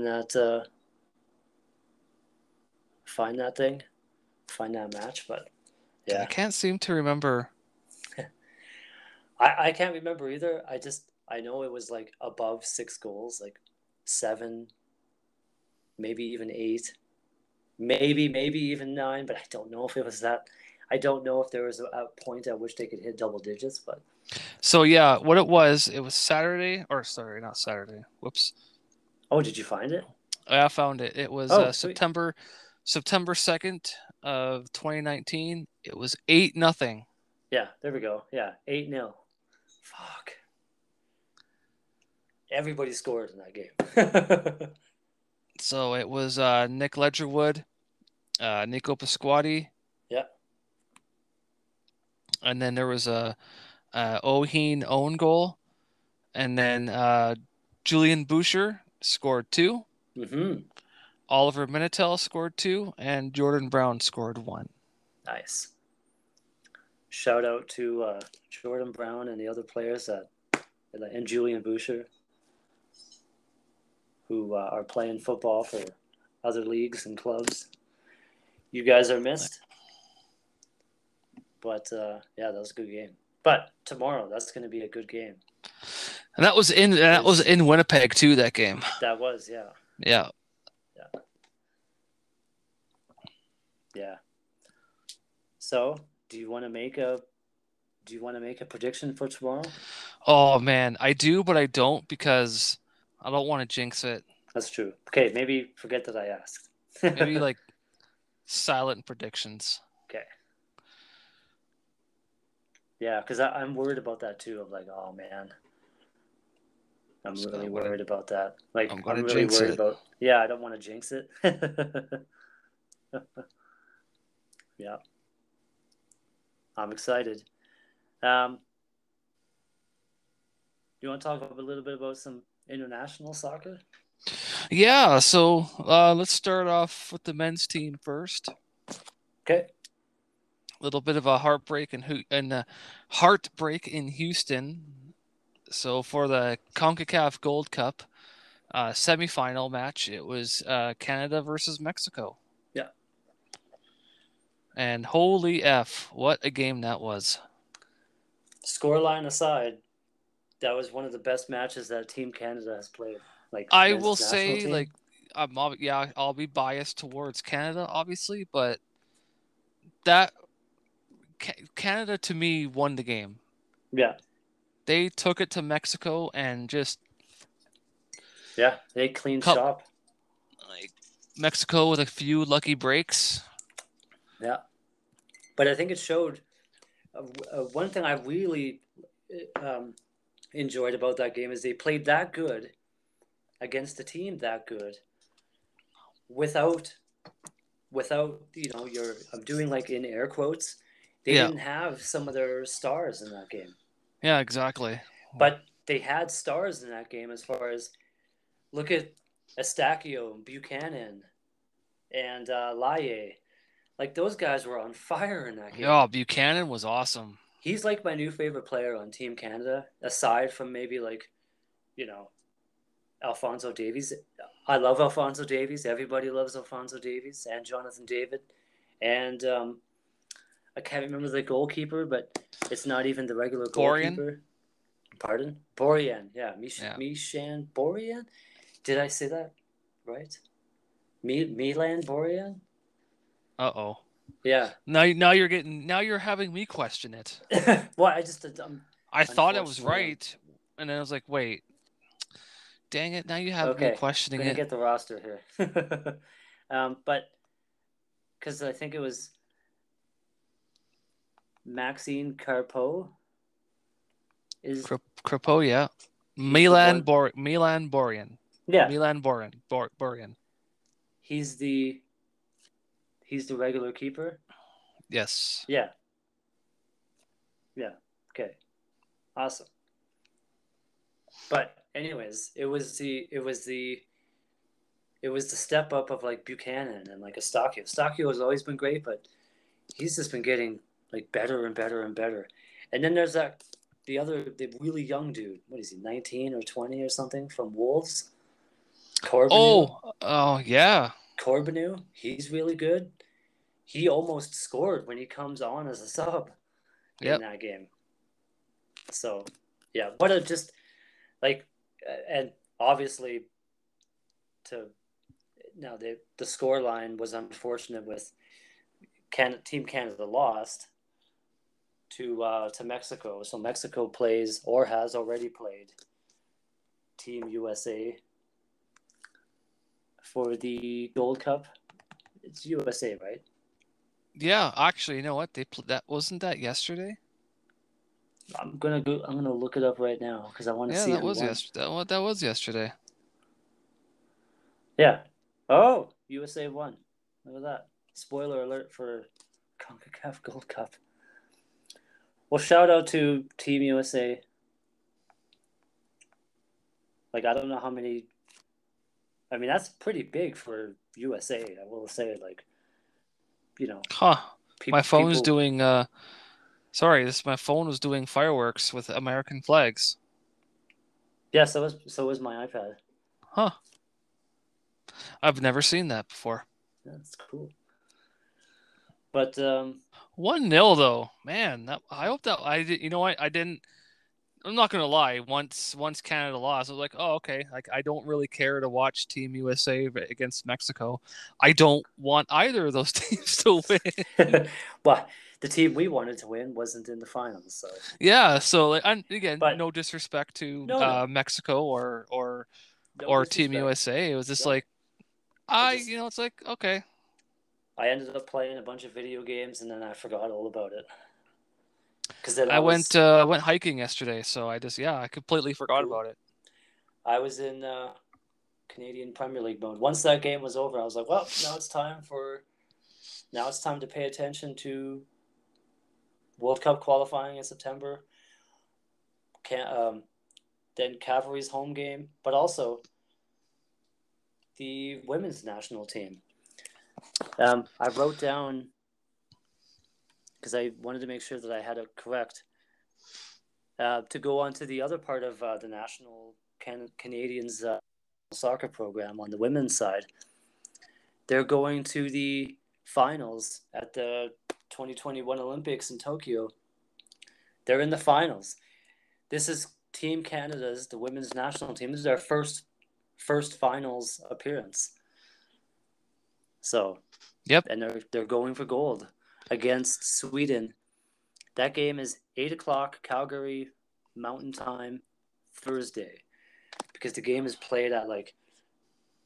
that find that match. But yeah, I can't seem to remember. I can't remember either. I know it was like above 6 goals, like 7, maybe even 8, maybe even 9, but I don't know if it was that. I don't know if there was a point at which they could hit double digits, but. So yeah, what it was Saturday, or sorry, not Saturday. Whoops. Oh, did you find it? I found it. It was September 2nd of 2019. It was 8-0. Yeah, there we go. Yeah, 8-0. Fuck. Everybody scored in that game. So it was Nick Ledgerwood, Nico Pasquati. Yeah. And then there was a Oheen own goal. And then Julian Boucher scored 2. Mm-hmm. Oliver Minitel scored 2. And Jordan Brown scored 1. Nice. Shout out to Jordan Brown and the other players and Julian Boucher, who are playing football for other leagues and clubs. You guys are missed. But yeah, that was a good game. But tomorrow, that's going to be a good game. And that was in Winnipeg too. That game. That was, yeah. Yeah. Yeah. Yeah. So, do you want to make a prediction for tomorrow? Oh man, I do, but I don't because I don't want to jinx it. That's true. Okay, maybe forget that I asked. Maybe like silent predictions. Okay. Yeah, because I'm worried about that too. Of like, oh man, I'm really worried about that. Like, I'm really worried about. Yeah, I don't want to jinx it. Yeah, I'm excited. You want to talk a little bit about some international soccer? Yeah, so let's start off with the men's team first. Okay. A little bit of a heartbreak in Houston. So for the CONCACAF Gold Cup semifinal match, it was Canada versus Mexico. Yeah. And holy F, what a game that was. Scoreline aside, that was one of the best matches that Team Canada has played. Like I men's will national say, team. I'll be biased towards Canada, obviously, but that Canada to me won the game. Yeah. They took it to Mexico and just they cleaned shop. Like Mexico with a few lucky breaks. Yeah, but I think it showed one thing I really enjoyed about that game is they played that good against a team that good without I'm doing like in air quotes, they didn't have some of their stars in that game. Yeah, exactly. But they had stars in that game as far as look at Estacio, Buchanan, and Laie. Like those guys were on fire in that game. Yeah, Buchanan was awesome. He's like my new favorite player on Team Canada, aside from maybe Alphonso Davies. I love Alphonso Davies. Everybody loves Alphonso Davies and Jonathan David. And I can't remember the goalkeeper, but it's not even the regular goalkeeper. Pardon? Borjan. Yeah, Mishan Borjan. Did I say that right? Milan Borjan. Uh-oh. Yeah. Now you're having me question it. Well, I thought I was right, and then I was like, wait, dang it! Now you have me questioning it. I'm gonna get the roster here, but because I think it was Maxine Carpeau. Carpeau, yeah. Milan Borjan. Yeah. Milan Borjan. He's the regular keeper. Yes. Yeah. Yeah. Okay. Awesome. But anyways, it was the step up of like Buchanan and like Estacio. Estacio has always been great, but he's just been getting like better and better and better. And then there's the really young dude. What is he, 19 or 20 or something from Wolves? Corbinu. Oh yeah. Corbinu, he's really good. He almost scored when he comes on as a sub in that game. So, yeah, what a just like, and obviously, the score line was unfortunate with Team Canada lost to Mexico. So Mexico plays or has already played Team USA for the Gold Cup. It's USA, right? Yeah, actually, you know what? That wasn't that yesterday. I'm gonna look it up right now because I want to see. Yeah, that was yesterday. That was yesterday. Yeah. Oh, USA won. Look at that. Spoiler alert for CONCACAF Gold Cup. Well, shout out to Team USA. Like, I don't know how many. I mean, that's pretty big for USA. I will say, like, my phone's doing. Sorry, my phone was doing fireworks with American flags. Yeah, so was my iPad. Huh. I've never seen that before. That's cool. But 1-0 though, man. I hope that I did. You know what? I didn't. I'm not gonna lie. Once Canada lost, I was like, oh okay. Like I don't really care to watch Team USA against Mexico. I don't want either of those teams to win. Well, the team we wanted to win wasn't in the finals, so yeah. So like, again, no disrespect to Mexico or Team USA. It was just like it's like okay. I ended up playing a bunch of video games and then I forgot all about it. Because then I went hiking yesterday, so I completely forgot about it. I was in Canadian Premier League mode. Once that game was over, I was like, well, now it's time to pay attention to World Cup qualifying in September. Then Cavalry's home game, but also the women's national team. I wrote down, because I wanted to make sure that I had it correct, to go on to the other part of the national Canadians soccer program on the women's side. They're going to the finals at the 2021 Olympics in Tokyo. They're in the finals. This is Team Canada's, the women's national team. This is their first finals appearance. So, yep. And they're going for gold against Sweden. That game is 8 o'clock Calgary Mountain Time, Thursday, because the game is played at like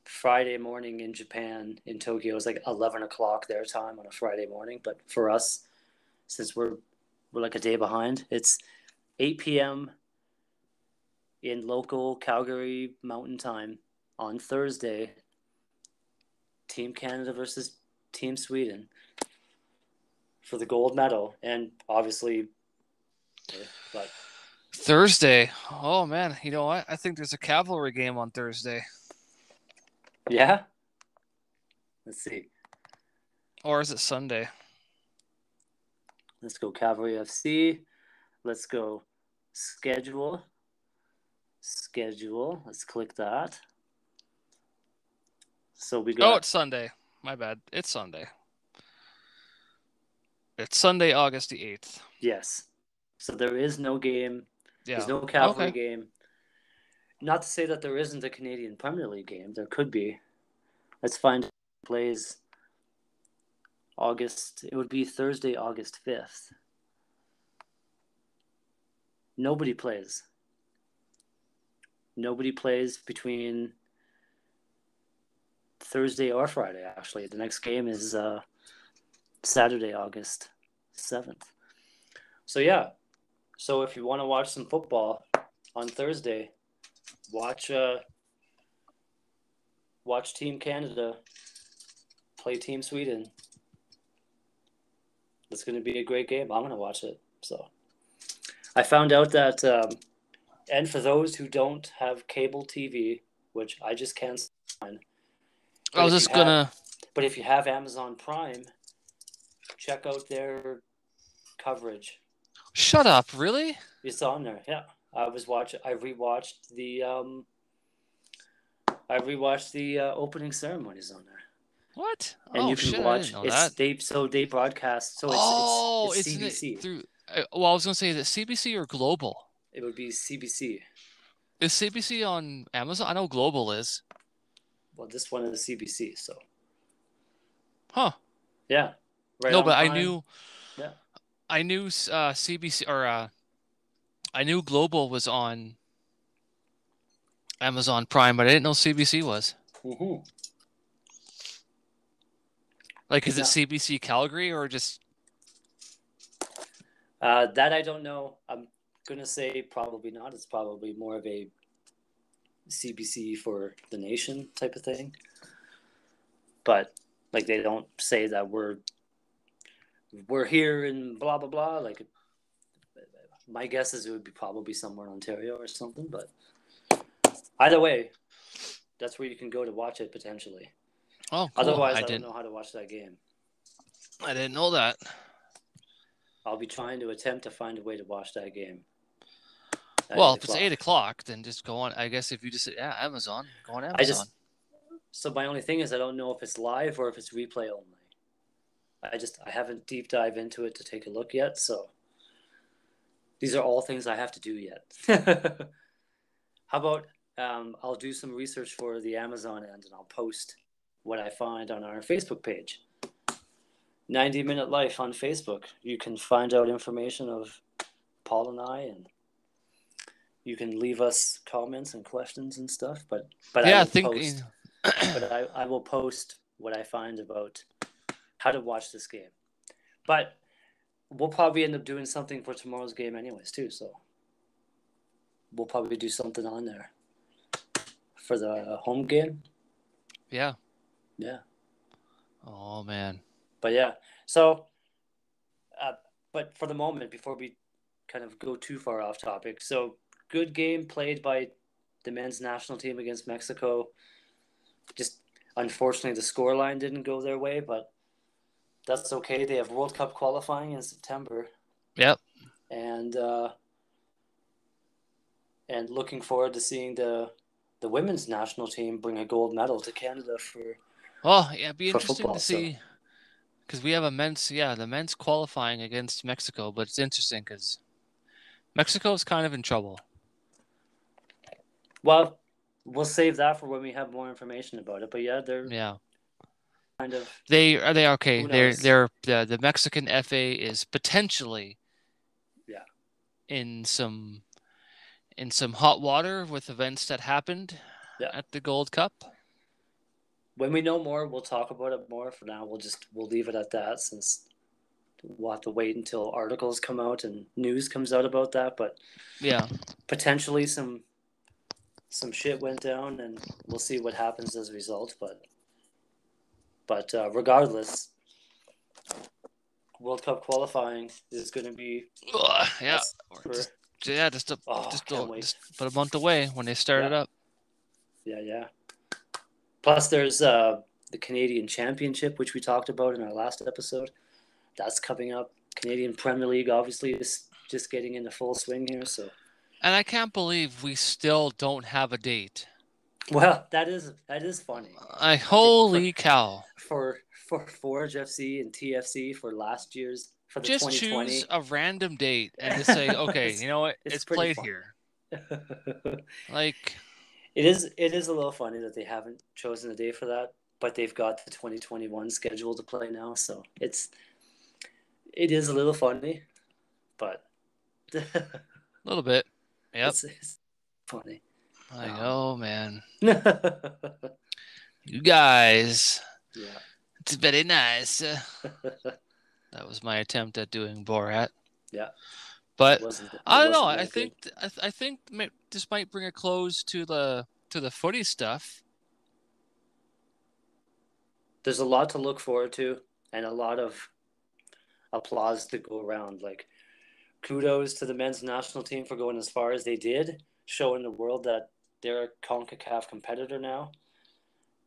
Friday morning in Japan, in Tokyo. It's like 11 o'clock their time on a Friday morning. But for us, since we're like a day behind, it's 8 p.m. in local Calgary Mountain Time on Thursday. Team Canada versus Team Sweden for the gold medal. And obviously, but Thursday. Oh man, you know what? I think there's a Cavalry game on Thursday. Yeah? Let's see. Or is it Sunday? Let's go Cavalry FC. Let's go schedule. Let's click that. So we got... Oh, it's Sunday. My bad. It's Sunday. It's Sunday, August the 8th. Yes. So there is no game. Yeah. There's no Cavalry game. Not to say that there isn't a Canadian Premier League game. There could be. Let's find who plays August. It would be Thursday, August 5th. Nobody plays. Nobody plays between Thursday or Friday, actually. The next game is Saturday, August 7th. So, yeah. So, if you want to watch some football on Thursday, watch Team Canada play Team Sweden. It's going to be a great game. I'm going to watch it. So, I found out that, and for those who don't have cable TV, which I just can't find. But if you have Amazon Prime, check out their coverage. Shut up! Really? It's on there. Yeah, I rewatched the opening ceremonies on there. What? And you can watch. I didn't know that. They broadcast. So it's CBC. Through. Well, I was gonna say, is it CBC or Global? It would be CBC. Is CBC on Amazon? I know Global is. Well, this one is CBC. So. Huh. Yeah. Right. No, but Prime. Yeah. I knew CBC or I knew Global was on Amazon Prime, but I didn't know CBC was. Mm-hmm. Like, is it CBC Calgary or just? That I don't know. I'm gonna say probably not. It's probably more of a CBC for the nation type of thing. But like, they don't say that we're here in blah blah blah. Like, my guess is it would be probably somewhere in Ontario or something. But either way, that's where you can go to watch it potentially. Oh, cool. Otherwise, I don't know how to watch that game. I didn't know that. I'll be trying to attempt to find a way to watch that game. Well, if it's 8 o'clock, then just go on. I guess if you just say, Amazon, go on Amazon. So my only thing is I don't know if it's live or if it's replay only. I haven't deep dive into it to take a look yet. So these are all things I have to do yet. How about I'll do some research for the Amazon end and I'll post what I find on our Facebook page. 90 Minute Life on Facebook. You can find out information of Paul and I, and you can leave us comments and questions and stuff. But yeah, I will post what I find about how to watch this game. But we'll probably end up doing something for tomorrow's game anyways too. So we'll probably do something on there for the home game. Yeah. Yeah. Oh man. But yeah, so but for the moment, before we kind of go too far off topic, so good game played by the men's national team against Mexico. Just unfortunately, the scoreline didn't go their way, but that's okay. They have World Cup qualifying in September. Yep. And looking forward to seeing the women's national team bring a gold medal to Canada for. Oh, yeah, it'd be interesting football, to see, because we have the men's qualifying against Mexico, but it's interesting because Mexico is kind of in trouble. Well, we'll save that for when we have more information about it. But yeah, they're kind of. They okay. Who knows? The Mexican FA is potentially in some hot water with events that happened at the Gold Cup. When we know more, we'll talk about it more. For now, we'll leave it at that, since we'll have to wait until articles come out and news comes out about that. But yeah, potentially some shit went down, and we'll see what happens as a result. But regardless, World Cup qualifying is going to be just about a month away when they start it up. Yeah. Plus, there's the Canadian Championship, which we talked about in our last episode. That's coming up. Canadian Premier League obviously is just getting into full swing here. So, and I can't believe we still don't have a date. Well, that is funny. Holy cow! For Forge FC and TFC for last year's for the just 2020. Choose a random date and just say, okay, you know what? It's played fun. Here. Like. It is a little funny that they haven't chosen a day for that, but they've got the 2021 schedule to play now, so it is a little funny, but a little bit. Yep. It's funny. I know, man. You guys. Yeah. It's very nice. That was my attempt at doing Borat. Yeah. But I don't know. I think this might bring a close to the footy stuff. There's a lot to look forward to, and a lot of applause to go around. Like, kudos to the men's national team for going as far as they did, showing the world that they're a CONCACAF competitor now.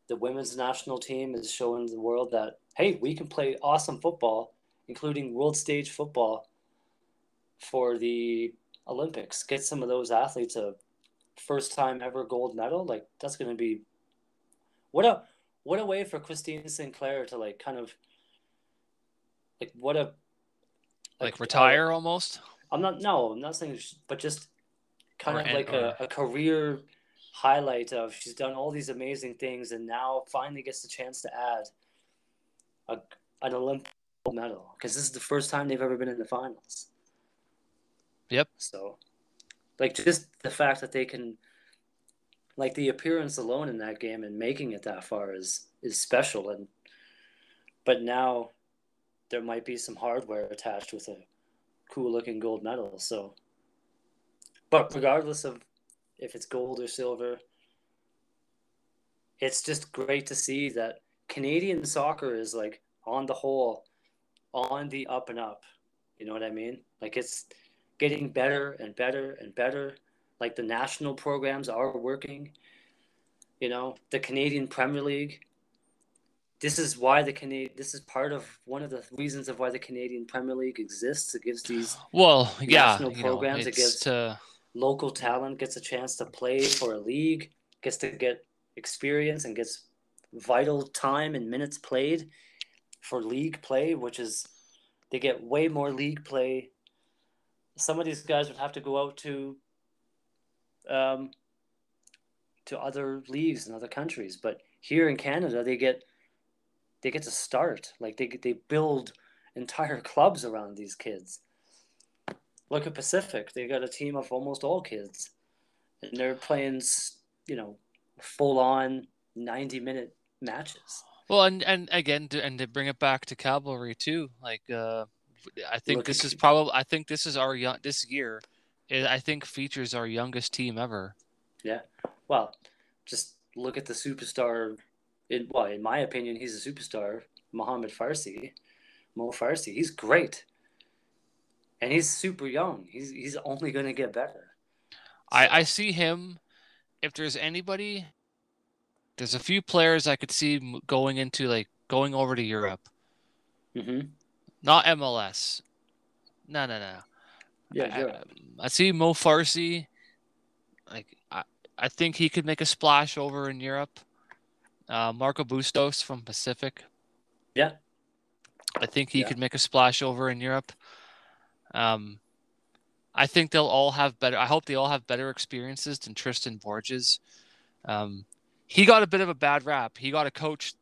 The women's national team is showing the world that, hey, we can play awesome football, including world stage football, for the Olympics. Get some of those athletes a first time ever gold medal. Like, that's going to be what a way for Christine Sinclair to retire almost. I'm not saying, but just kind of like a career highlight of she's done all these amazing things and now finally gets the chance to add an Olympic gold medal, because this is the first time they've ever been in the finals. Yep. So, like, just the fact that they can, like, the appearance alone in that game and making it that far is special. But now there might be some hardware attached with a cool looking gold medal. So, but regardless of if it's gold or silver, it's just great to see that Canadian soccer is, like, on the whole, on the up and up. You know what I mean? Like, it's getting better and better and better. Like, the national programs are working. You know, the Canadian Premier League. This is why this is part of one of the reasons of why the Canadian Premier League exists. It gives these national programs. It gives local talent gets a chance to play for a league, gets to get experience and gets vital time and minutes played for league play, which is they get way more league play. Some of these guys would have to go out to other leagues in other countries, but here in Canada they get to start. Like, they build entire clubs around these kids. Look at Pacific; they got a team of almost all kids, and they're playing, full on 90-minute matches. Well, and again, to bring it back to Cavalry too, like I think this is this year. I think features our youngest team ever. Yeah, well, just look at the superstar. In my opinion, he's a superstar. Mo Farsi. He's great, and he's super young. He's only going to get better. I see him. If there's anybody, there's a few players I could see going over to Europe. Mm-hmm. Not MLS. No. Yeah, Europe. I see Mo Farsi. Like I think he could make a splash over in Europe. Marco Bustos from Pacific. Yeah. I think he could make a splash over in Europe. I think they'll all have better. I hope they all have better experiences than Tristan Borges. He got a bit of a bad rap. He got a coach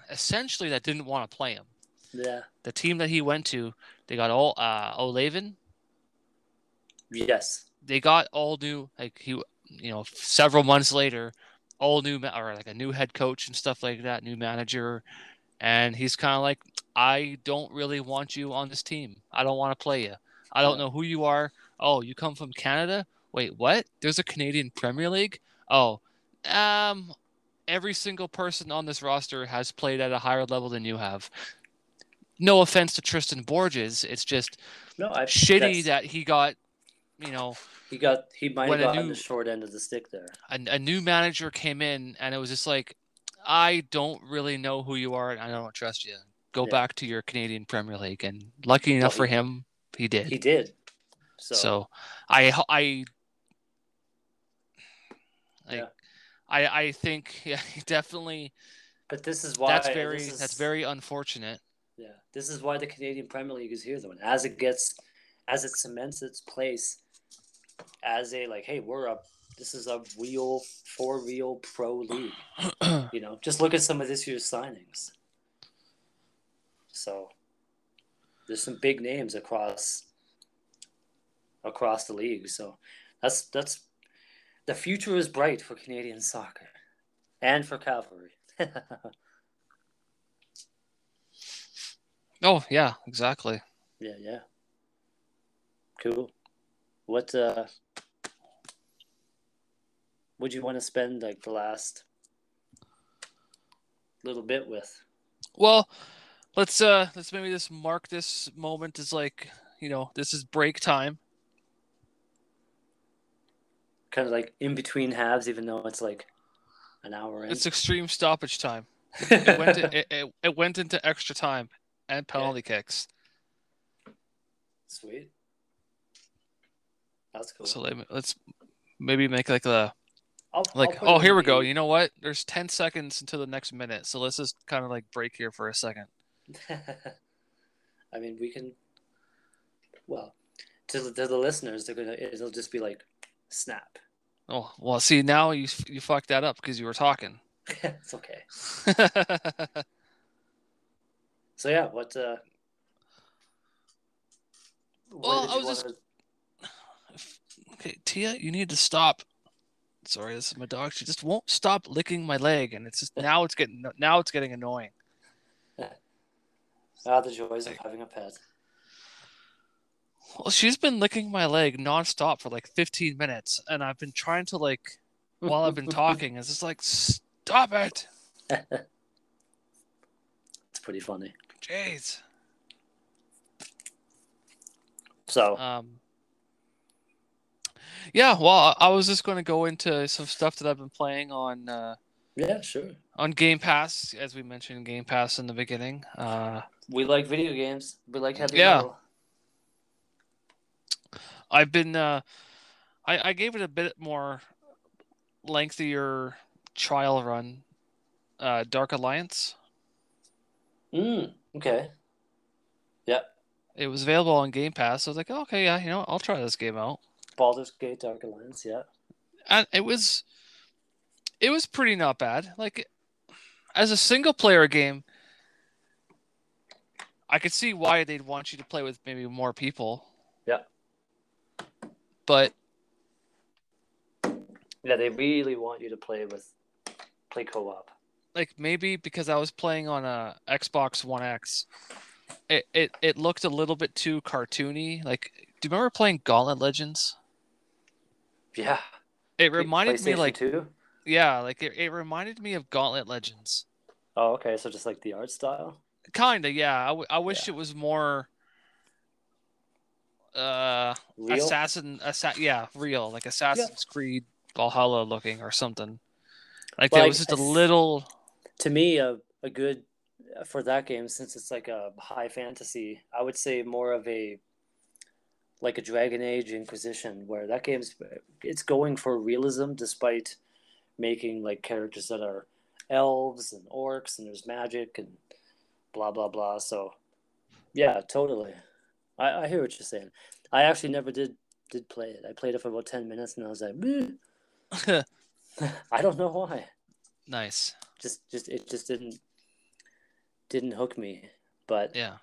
essentially that didn't want to play him. Yeah. The team that he went to, they got all O'Lavin. Yes. They got all new, several months later, all new or like a new head coach and stuff like that, new manager, and he's kind of like, I don't really want you on this team. I don't want to play you. I don't know who you are. Oh, you come from Canada? Wait, what? There's a Canadian Premier League? Oh, every single person on this roster has played at a higher level than you have. No offense to Tristan Borges, it's just shitty that he got, he might have gotten the short end of the stick there. A new manager came in, and it was just like, I don't really know who you are, and I don't trust you. Go back to your Canadian Premier League. And lucky enough for him, he did. He did. So I think he definitely. But this is why that's very unfortunate. Yeah, this is why the Canadian Premier League is here, though, and as it cements its place as a this is a for real pro league. Just look at some of this year's signings. So there's some big names across the league. So that's the future is bright for Canadian soccer and for Cavalry. Oh yeah, exactly. Yeah. Cool. What would you want to spend the last little bit with? Well, let's maybe just mark this moment as this is break time. Kind of in between halves, even though it's an hour in. It's extreme stoppage time. It went into extra time and penalty kicks. Sweet. That's cool. So let's maybe make here we go. You know what? There's 10 seconds until the next minute, so let's just kind of break here for a second. I mean, we can. Well, to the listeners, it'll just be snap. Oh well, see now you fucked that up because you were talking. It's okay. So yeah, what? Well, I was just. Okay, Tia, you need to stop. Sorry, this is my dog. She just won't stop licking my leg, and it's just now it's getting annoying. The joys of having a pet. Well, she's been licking my leg nonstop for 15 minutes, and I've been trying to while I've been talking, it's just stop it. It's pretty funny. Jeez. So. Yeah, well, I was just going to go into some stuff that I've been playing on. Yeah, sure. On Game Pass, as we mentioned, Game Pass in the beginning. We like video games. We like heavy metal. I've been. I gave it a bit more lengthier trial run. Dark Alliance. Okay. Yep. It was available on Game Pass. So I was like, okay, yeah, I'll try this game out. Baldur's Gate Dark Alliance, yeah. And it was pretty not bad. As a single player game, I could see why they'd want you to play with maybe more people. Yeah. But yeah, they really want you to play co-op. Maybe because I was playing on a Xbox One X, it looked a little bit too cartoony. Do you remember playing Gauntlet Legends? Yeah. It reminded me 2? Yeah, like it reminded me of Gauntlet Legends. Oh, okay. So just like the art style. Kinda, yeah. I wish Yeah. it was more Real. yeah, real, like Yeah. Assassin's Creed Valhalla looking or something. Like Well, it was just a little. to me, a good for that game, since it's like a high fantasy, I would say more of a like a Dragon Age Inquisition, where that game's it's going for realism despite making like characters that are elves and orcs and there's magic and blah blah blah. So yeah, totally. I hear what you're saying. I actually never did play it. I played it for about 10 minutes and I was like, I don't know why. Nice. Just it just didn't hook me. But Yeah.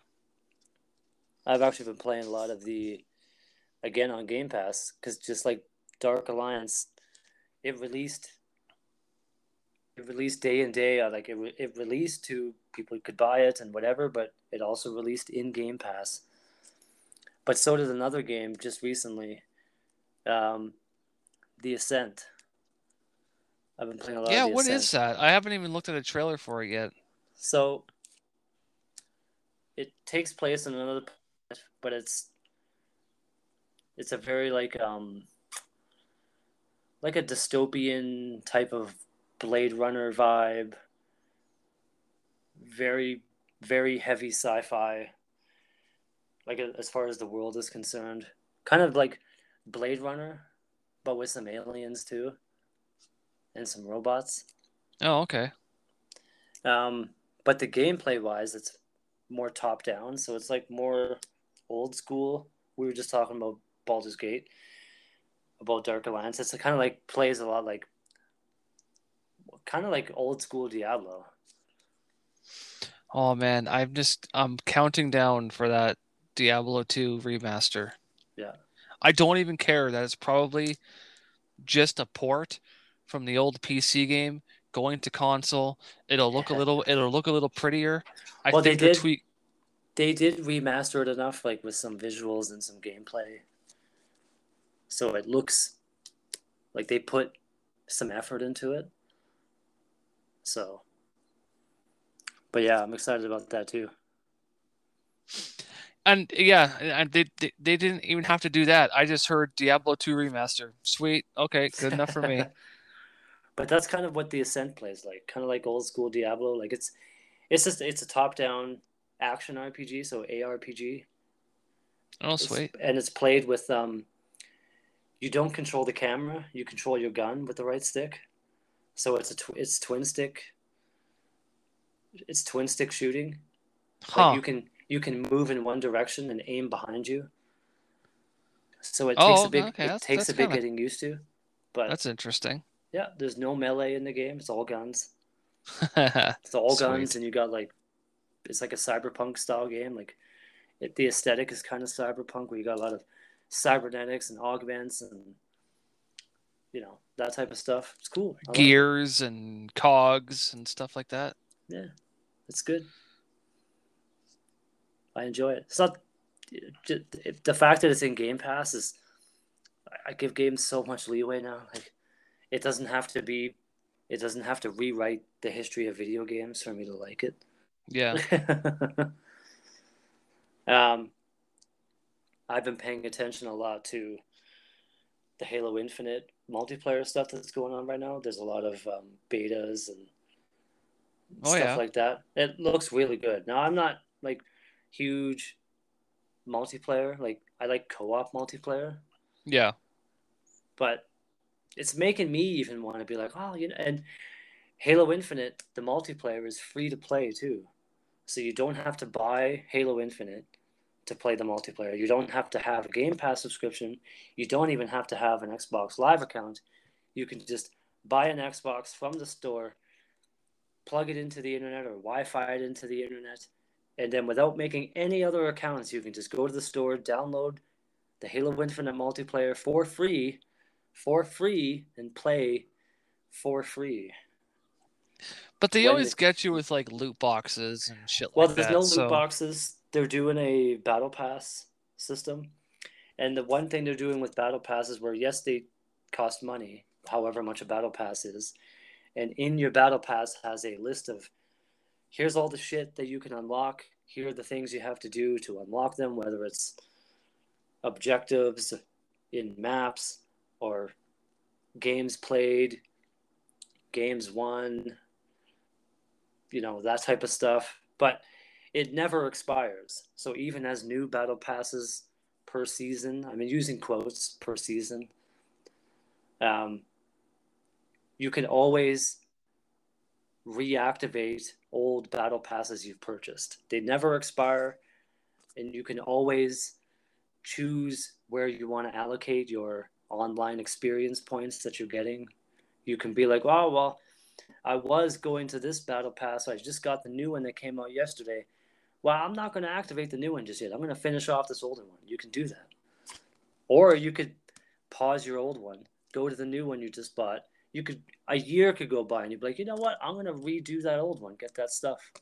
I've actually been playing a lot of the again on Game Pass because just like Dark Alliance, it released it released day and day. Like it released to people who could buy it and whatever, but it also released in Game Pass. But so did another game just recently, um, The Ascent. I've been playing a lot of Yeah, The what is Ascent. that? I haven't even looked at a trailer for it yet. So it takes place in another planet, but it's a very like a dystopian type of Blade Runner vibe. Very very heavy sci-fi. Like as far as the world is concerned, kind of like Blade Runner, but with some aliens too and some robots. Oh, okay. Um, but the gameplay wise, it's more top down, so it's like more old school. We were just talking about Baldur's Gate, about Dark Alliance. It's kind of like plays a lot like kind of like old school Diablo. Oh man, I'm counting down for that Diablo 2 remaster. Yeah. I don't even care that it's probably just a port from the old PC game going to console. It'll look a little prettier. I Well, think they did remaster it enough, like with some visuals and some gameplay, so it looks like they put some effort into it. So, but yeah, I'm excited about that too. and yeah, and they didn't even have to do that. I just heard Diablo 2 remaster. Sweet. Okay, good enough for me. But that's kind of what the Ascent plays like, kind of like old school Diablo. Like it's a top down action RPG, so ARPG. Oh, sweet. It's played with you don't control the camera, you control your gun with the right stick. So it's twin stick. It's twin stick shooting. Like Huh. you can move in one direction and aim behind you. So Oh, okay. it takes That's a bit kind of getting used to. But that's interesting. yeah, there's no melee in the game. It's all guns. It's all guns, Sweet. and you got like it's like a cyberpunk style game. Like the aesthetic is kind of cyberpunk, where you got a lot of cybernetics and augments and that type of stuff. It's cool. I like it. Gears and cogs and stuff like that. Yeah, it's good. I enjoy it. It's not the fact that it's in Game Pass is I give games so much leeway now. Like it doesn't have to be, it doesn't have to rewrite the history of video games for me to like it. Yeah. um, I've been paying attention a lot to the Halo Infinite multiplayer stuff that's going on right now. There's a lot of betas and Oh stuff yeah. like that. It looks really good. Now I'm not like huge multiplayer. Like I like co-op multiplayer, Yeah. but it's making me even want to be like, oh, and Halo Infinite, the multiplayer is free to play too. So you don't have to buy Halo Infinite to play the multiplayer. You don't have to have a Game Pass subscription. You don't even have to have an Xbox Live account. You can just buy an Xbox from the store, plug it into the internet or Wi-Fi it into the internet, and then without making any other accounts, you can just go to the store, download the Halo Infinite multiplayer for free, and play for free. But they When always the get you with like loot boxes and shit Well, like there's that. no loot So boxes. They're doing a battle pass system, and the one thing they're doing with battle passes, where yes, they cost money, however much a battle pass is, And in your battle pass has a list of, here's all the shit that you can unlock. Here are the things you have to do to unlock them, whether it's objectives in maps or games played, games won, that type of stuff. But it never expires. So even as new battle passes per season, I mean, using quotes, per season, you can always reactivate old battle passes you've purchased. They never expire, and you can always choose where you want to allocate your online experience points that you're getting. You can be like, oh, well, I was going to this battle pass, so I just got the new one that came out yesterday. Well, I'm not going to activate the new one just yet. I'm going to finish off this older one. You can do that. Or you could pause your old one, go to the new one you just bought. A year could go by and you'd be like, you know what? I'm going to redo that old one, get that stuff.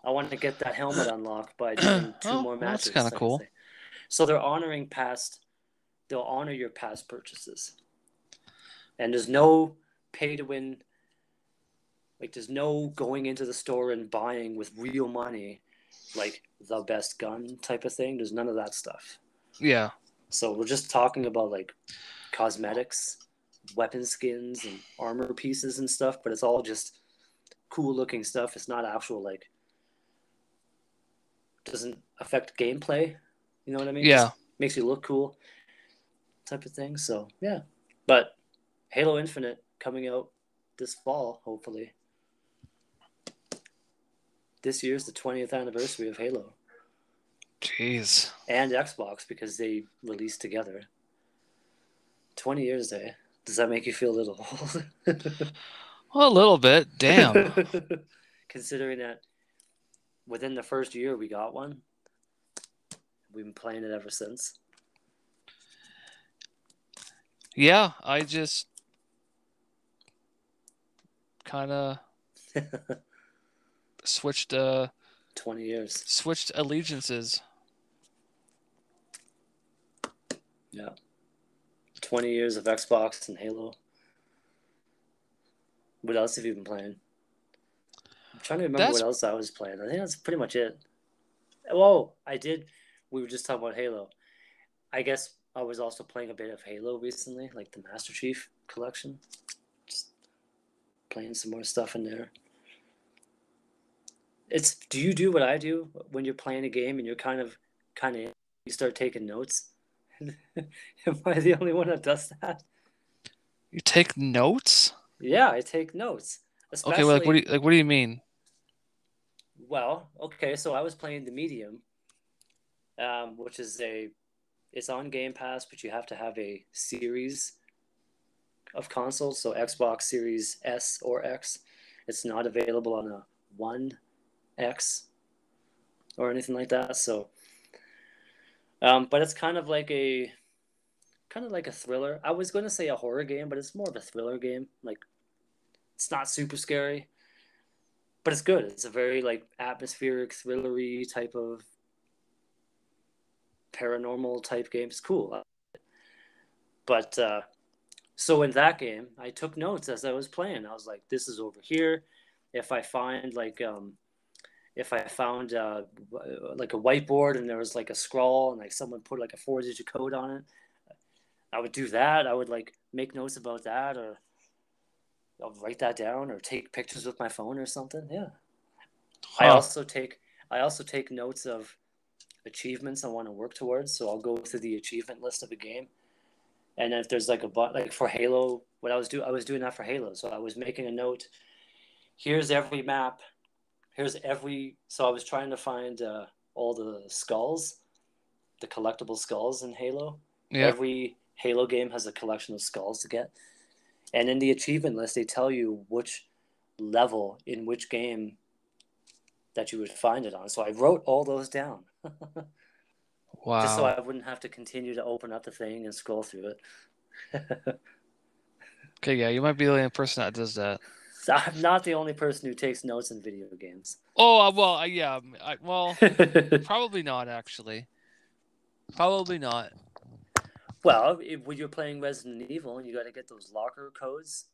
I want to get that helmet unlocked by doing two more matches. That's kind of cool. So they'll honor your past purchases. And there's no pay to win. Like, there's no going into the store and buying with real money, like the best gun type of thing. There's none of that stuff. Yeah. So we're just talking about like cosmetics, weapon skins, and armor pieces and stuff, but it's all just cool looking stuff. It's not actual, like, doesn't affect gameplay. You know what I mean? Yeah. Just makes you look cool type of thing. So, yeah. But Halo Infinite coming out this fall, hopefully. This year's the 20th anniversary of Halo. Jeez. And Xbox, because they released together. 20 years, eh? Does that make you feel a little old? Well, a little bit. Damn. Considering that within the first year we got one. We've been playing it ever since. Yeah, I just kind of switched 20 years. Switched allegiances. Yeah. 20 years of Xbox and Halo. What else have you been playing? I'm trying to remember what else I was playing. I think that's pretty much it. Whoa, I did. We were just talking about Halo. I guess I was also playing a bit of Halo recently, like the Master Chief Collection. Just playing some more stuff in there. Do you do what I do when you're playing a game and you're kind of you start taking notes? Am I the only one that does that? You take notes? Yeah, I take notes. Okay, well, what do you mean? Well, okay, so I was playing the Medium, which is it's on Game Pass, but you have to have a series of consoles, so Xbox Series S or X. It's not available on a One X or anything like that. So, but it's kind of like a thriller. I was going to say a horror game, but it's more of a thriller game. Like, it's not super scary, but it's good. It's a very like atmospheric, thrillery type of paranormal type game. It's cool. But so in that game, I took notes as I was playing. I was like, this is over here. If I found like a whiteboard and there was like a scroll and like someone put like a 4-digit code on it, I would do that. I would like make notes about that, or I'll write that down, or take pictures with my phone or something. Yeah. Huh. I also take notes of achievements I want to work towards. So I'll go through the achievement list of a game, and if there's like for Halo, I was doing that for Halo. So I was making a note. Here's every map. So I was trying to find all the skulls, the collectible skulls in Halo. Yeah. Every Halo game has a collection of skulls to get. And in the achievement list, they tell you which level in which game that you would find it on. So I wrote all those down. Wow. Just so I wouldn't have to continue to open up the thing and scroll through it. Okay, yeah, you might be the only person that does that. So I'm not the only person who takes notes in video games. Oh, well, yeah. Probably not, actually. Probably not. Well, when you're playing Resident Evil and you got to get those locker codes,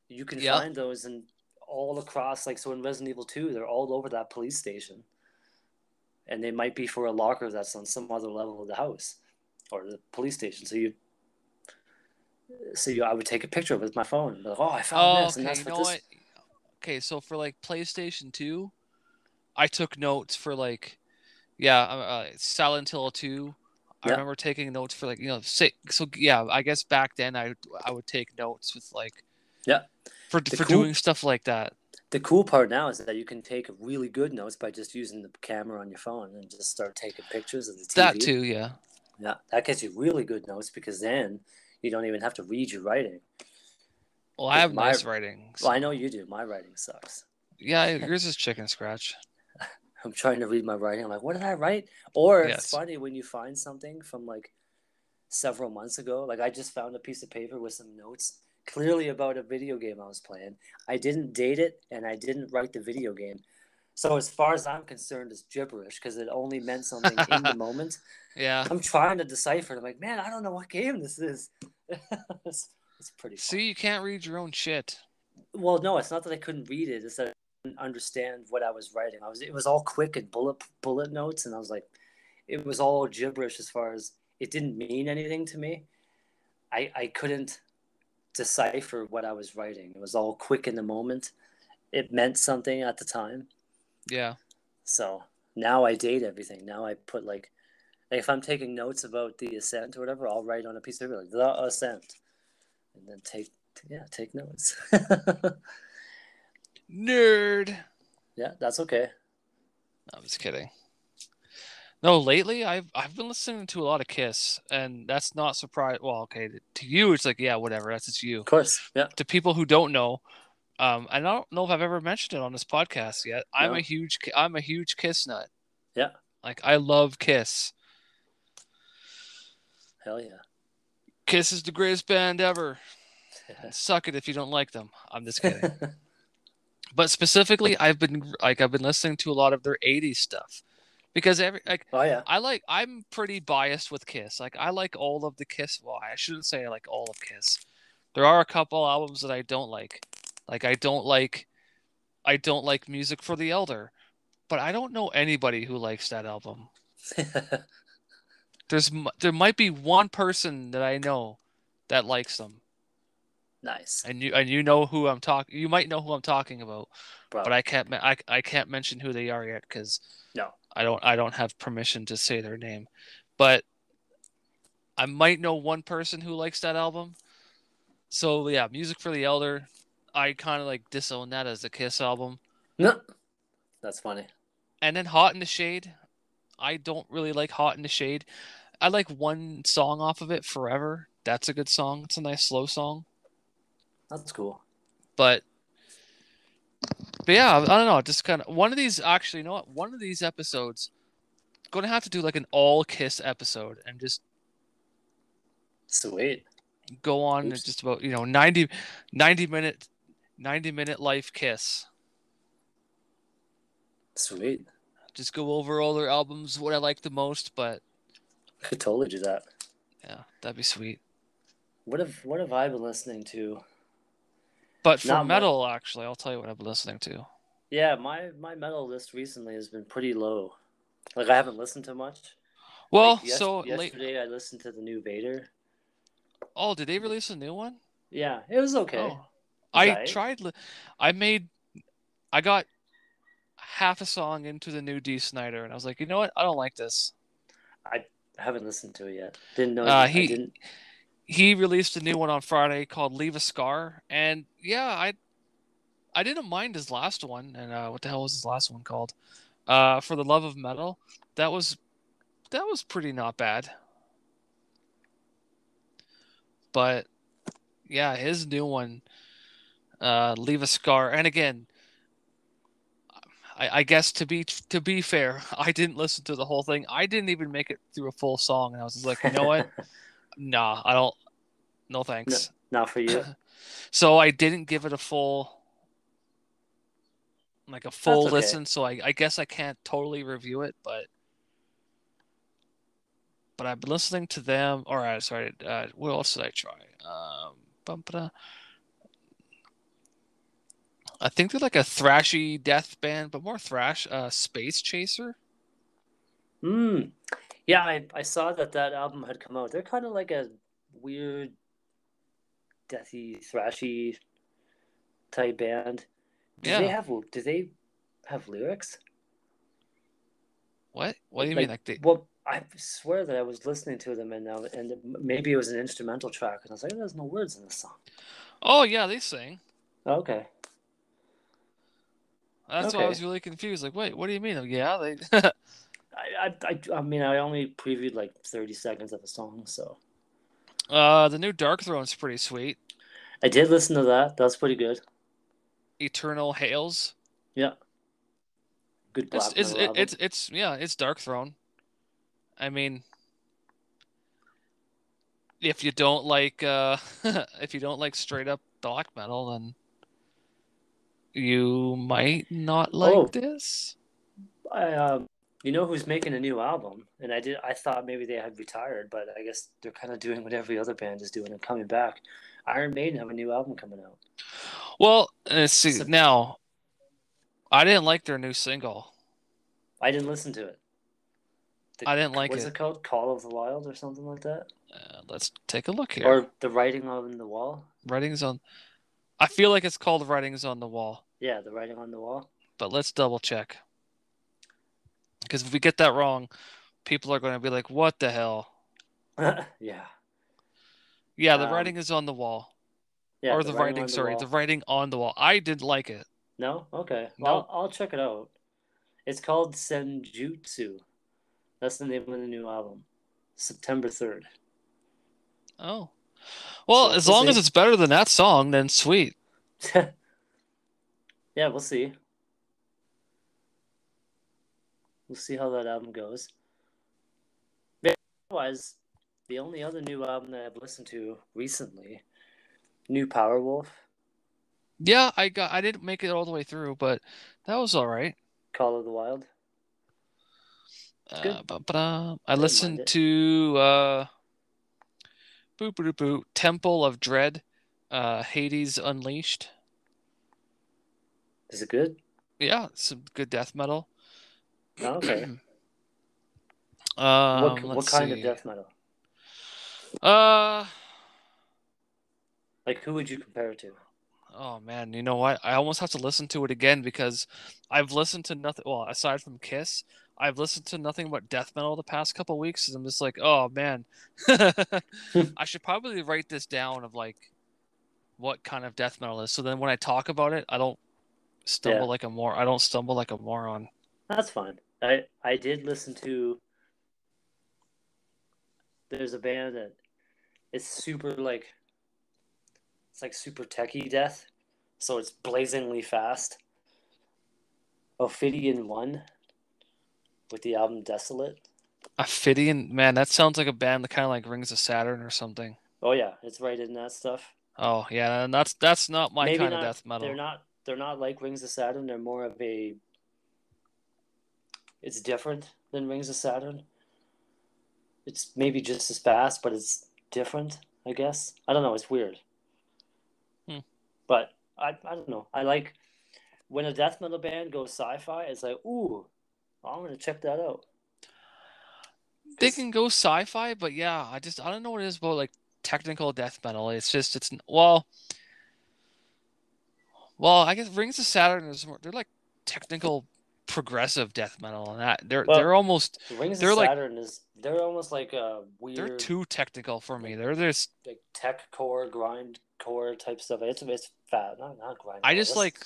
You can Yeah. find those in all across, like, so in Resident Evil 2, they're all over that police station. And they might be for a locker that's on some other level of the house or the police station. I would take a picture of it with my phone and be like, oh, I found Oh, this, and okay. that's You what know this. what? Okay, so for like PlayStation 2, I took notes for like, Silent Hill 2. I Yeah. remember taking notes for like, so yeah, I guess back then I would take notes with like Yeah. for The doing cool stuff like that. the cool part now is that you can take really good notes by just using the camera on your phone and just start taking pictures of the That TV. too, yeah. Yeah, that gets you really good notes because then you don't even have to read your writing. Well, I Because have nice writing. well, So. I know you do. My writing sucks. Yeah, yours is chicken scratch. I'm trying to read my writing. I'm like, what did I write? Or it's Yes. funny when you find something from like several months ago. Like I just found a piece of paper with some notes clearly about a video game I was playing. I didn't date it and I didn't write the video game. So as far as I'm concerned, it's gibberish because it only meant something in the moment. Yeah. I'm trying to decipher it. I'm like, man, I don't know what game this is. it's pretty fun. See, you can't read your own shit. Well, no, it's not that I couldn't read it. It's that I didn't understand what I was writing. It was all quick and bullet notes, and I was like, it was all gibberish as far as it didn't mean anything to me. I couldn't decipher what I was writing. It was all quick in the moment. It meant something at the time. Yeah. So now I date everything. Now I put like if I'm taking notes about the ascent or whatever, I'll write on a piece of paper like the ascent, and then take notes. Nerd. Yeah, that's okay. I'm just kidding. No, lately I've been listening to a lot of Kiss, and that's not surprising. Well, okay, to you it's like, yeah, whatever, that's just you. Of course, yeah. To people who don't know, I don't know if I've ever mentioned it on this podcast yet. I'm No. a huge Kiss nut. Yeah. Like I love Kiss. Hell yeah. Kiss is the greatest band ever. Suck it if you don't like them. I'm just kidding. But specifically, I've been listening to a lot of their '80s stuff because oh yeah, I'm pretty biased with Kiss. Like I like all of the Kiss. Well, I shouldn't say I like all of Kiss. There are a couple albums that I don't like. Like I don't like Music for the Elder, but I don't know anybody who likes that album. There might be one person that I know that likes them. Nice. And you know who I'm talking. You might know who I'm talking about, Bro. but I can't mention who they are yet because no, I don't have permission to say their name. But I might know one person who likes that album. So yeah, Music for the Elder, I kind of like disown that as the Kiss album. No, that's funny. And then Hot in the Shade, I don't really like Hot in the Shade. I like one song off of it, Forever. That's a good song. It's a nice slow song. That's cool. But yeah, I don't know. Just kind of one of these. Actually, you know what? One of these episodes, going to have to do like an all Kiss episode and just sweet go on and just about 90 minute life Kiss. Sweet. Just go over all their albums, what I like the most. But could totally do that. Yeah, that'd be sweet. What have I been listening to? But for metal, actually, I'll tell you what I've been listening to. Yeah, my metal list recently has been pretty low. Like I haven't listened to much. Well, like yesterday I listened to the new Vader. Oh, did they release a new one? Yeah, it was okay. Oh. I got half a song into the new D. Snyder, and I was like, you know what? I don't like this. I haven't listened to it yet. Didn't know. He released a new one on Friday called "Leave a Scar," and yeah, I didn't mind his last one. And what the hell was his last one called? For the Love of Metal. That was pretty not bad. But yeah, his new one, "Leave a Scar," and again, I guess to be fair, I didn't listen to the whole thing. I didn't even make it through a full song, and I was just like, you know what? Nah, I don't. No thanks. No, not for you. So I didn't give it a full listen. So I guess I can't totally review it, but I've been listening to them. All right, sorry. What else did I try? I think they're like a thrashy death band, but more thrash. Space Chaser. Hmm. Yeah, I saw that album had come out. They're kind of like a weird, deathy, thrashy type band. Do they Yeah. have do they have lyrics? What? What do you mean? Like, Like they? well, I swear that I was listening to them and maybe it was an instrumental track, and I was like, "There's no words in this song." Oh yeah, they sing. Okay, That's why I okay. was really confused. Like, wait, what do you mean? Like, yeah, they. I mean, I only previewed like 30 seconds of a song, so The new Dark Throne's pretty sweet. I did listen to that. That's pretty good. Eternal Hails. Yeah, good It's black it's metal it, album. it's yeah, it's Dark Throne. I mean, if you don't like if you don't like straight up black metal, then you might not like Oh, this. I you know who's making a new album? And I thought maybe they had retired, but I guess they're kind of doing what every other band is doing and coming back. Iron Maiden have a new album coming out. Well, let's see. So Now, I didn't like their new single. I didn't listen to it. I didn't like What's it. it called? Call of the Wild or something like that? Let's take a look here. Or The Writing on the Wall? Writings on. I feel like it's called Writings on the Wall, Yeah, The Writing on the Wall. but let's double check. Because if we get that wrong, people are going to be like, "What the hell?" Yeah. Yeah, the Um, writing is on the wall, yeah, or The the Writing writing. on the Sorry, the Wall. writing on the wall. I didn't like it. No? Okay. Well, Nope. I'll check it out. It's called Senjutsu. That's the name of the new album. September 3rd. Oh, well, So as we'll long as see. it's better than that song, then sweet. Yeah, we'll see. We'll see how that album goes. Otherwise, the only other new album that I've listened to recently, New Powerwolf, Yeah, I didn't make it all the way through, but that was all right. Call of the Wild. It's good. I I didn't mind listened it. to boop boop boop Temple of Dread, Hades Unleashed. Is it good? Yeah, some good death metal. Oh, okay. Let's What kind of see. death metal? Uh, Like, who would you compare it to? oh man, you know what? I almost have to listen to it again because I've listened to nothing. Well, aside from Kiss, I've listened to nothing but death metal the past couple weeks, and I'm just like, oh man, I should probably write this down of like what kind of death metal is. So then when I talk about it, Yeah, I don't stumble like a moron. that's fine. I did listen to. There's a band that it's super like it's like super techie death, so it's blazingly fast. Ophidian One with the album Desolate. Ophidian, man, that sounds like a band that kind of like Rings of Saturn or something. Oh yeah, it's right in that stuff. Oh yeah, and that's not my Maybe kind of not. death metal. They're not like Rings of Saturn. They're more of a. It's different than Rings of Saturn. It's maybe just as fast, but it's different. I guess I don't know. It's weird, Hmm. but I don't know. I like when a death metal band goes sci-fi. It's like ooh, I'm gonna check that out They because can go sci-fi, but yeah, I don't know what it is about like technical death metal. It's well, I guess Rings of Saturn is more they're like technical progressive death metal and that they're well, almost Rings of they're like Saturn is they're almost like a they're weird too technical for me. like They're just like tech core grind core type stuff. It's fat, not grind I core. just like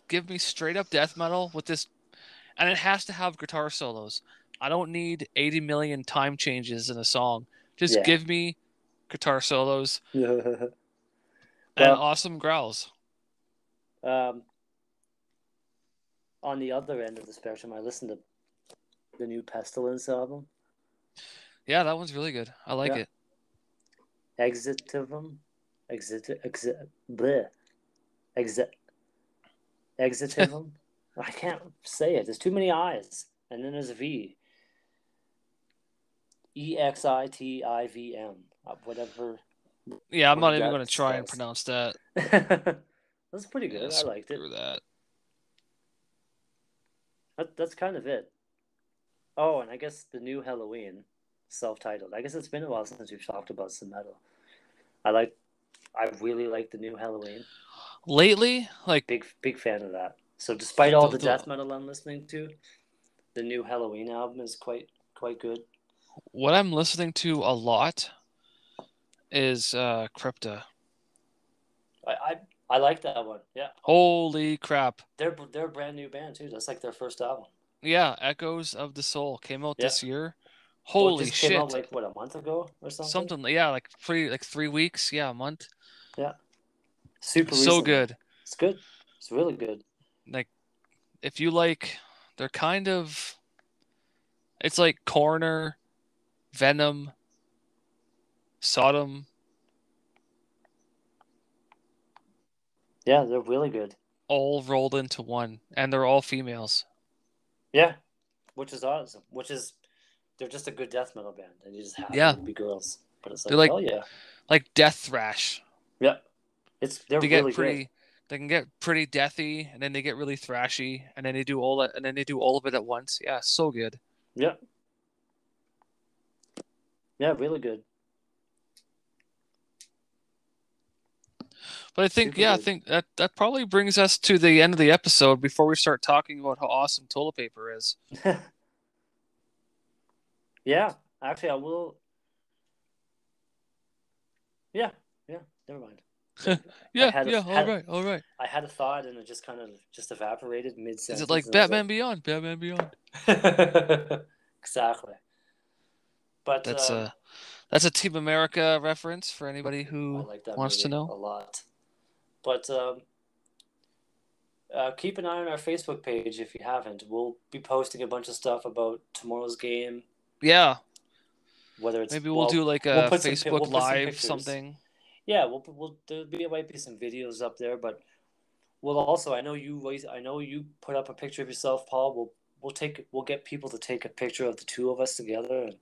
give me straight up death metal with this and it has to have guitar solos. I don't need 80 million time changes in a song. Just Yeah. give me guitar solos and Well, awesome growls. um, on the other end of the spectrum, I listened to the new Pestilence album. Yeah, that one's really good. I like Yeah, it. Exitivum, bleh, exit, Exitivum. I can't say it. There's too many I's, and then there's a V. Exitivm, whatever Yeah, I'm not word even that going to try and spells. pronounce that. That's pretty good. I liked it. Screw that. That's kind of it. Oh, and I guess the new Halloween, self-titled. I guess it's been a while since we've talked about some metal. I really like the new Halloween. Lately, like big fan of that. So despite all the death metal I'm listening to, the new Halloween album is quite good. What I'm listening to a lot is Crypta. I like that one. Yeah. Holy crap. They're a brand new band too. That's like their first album. Yeah, Echoes of the Soul came out this year. Well, Holy it just shit. came out like what, a month ago or something? Something, yeah, like 3 weeks, yeah, a month. Yeah. Super so recently. Good. It's good. It's really good. Like, if you like, they're kind of, it's like Corner, Venom, Sodom. Yeah, they're really good. All rolled into one, and they're all females. Yeah, which is awesome. They're just a good death metal band, and you just happen to be girls. But it's like, oh yeah, like death thrash. Yeah, they're really good. They can get pretty deathy, and then they get really thrashy, and then they do all that, and then they do all of it at once. Yeah, so good. Yeah. Yeah, really good. But I think, I think that probably brings us to the end of the episode before we start talking about how awesome toilet paper is. Yeah, actually, I will. Yeah, never mind. All right. I had a thought and it just kind of evaporated mid-sentence. Is it like Batman Beyond? Batman Beyond. Exactly. But that's a Team America reference for anybody who wants to know. A lot. But keep an eye on our Facebook page if you haven't. We'll be posting a bunch of stuff about tomorrow's game. Yeah. Whether it's maybe we'll do like a Facebook Live something. Yeah, might be some videos up there, but we'll also. I know you put up a picture of yourself, Paul. We'll get people to take a picture of the two of us together, and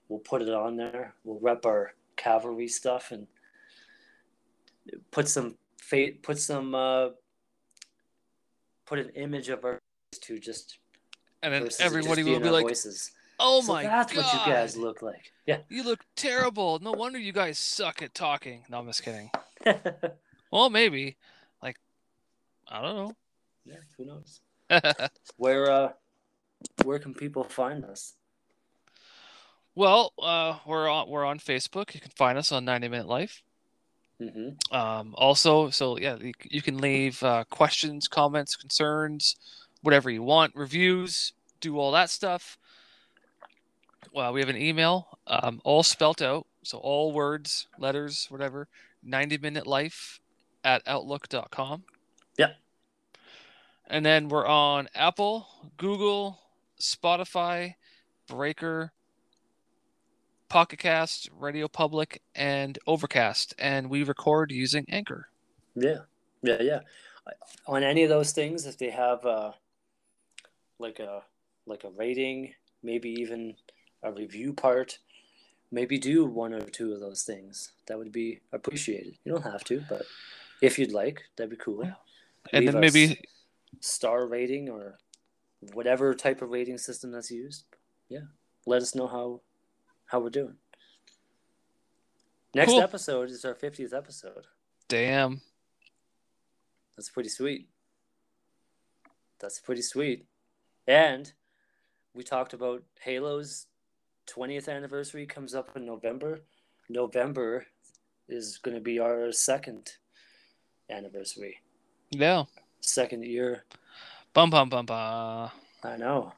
we'll put it on there. We'll rep our cavalry stuff and put an image of our to just. And then everybody will be like, voices. "Oh my god, that's what you guys look like." Yeah, you look terrible. No wonder you guys suck at talking. No, I'm just kidding. Well, maybe. Like, I don't know. Yeah, who knows? Where can people find us? Well, we're on Facebook. You can find us on 90 Minute Life. Mm-hmm. Also, so yeah, you can leave questions, comments, concerns, whatever you want, reviews, do all that stuff. Well, we have an email, all spelt out, so all words, letters, whatever, 90minutelife@outlook.com. Yeah. And then we're on Apple, Google, Spotify, Breaker, Pocket Cast, Radio Public, and Overcast, and we record using Anchor. Yeah. On any of those things, if they have like a rating, maybe even a review part, maybe do one or two of those things. That would be appreciated. You don't have to, but if you'd like, that'd be cool. Yeah. And then maybe star rating or whatever type of rating system that's used. Yeah, let us know how we're doing. Next episode is our 50th episode. Damn. That's pretty sweet. And we talked about Halo's 20th anniversary comes up in November. November is going to be our second anniversary. Yeah. Second year. Bum, bum, bum, bum. I know.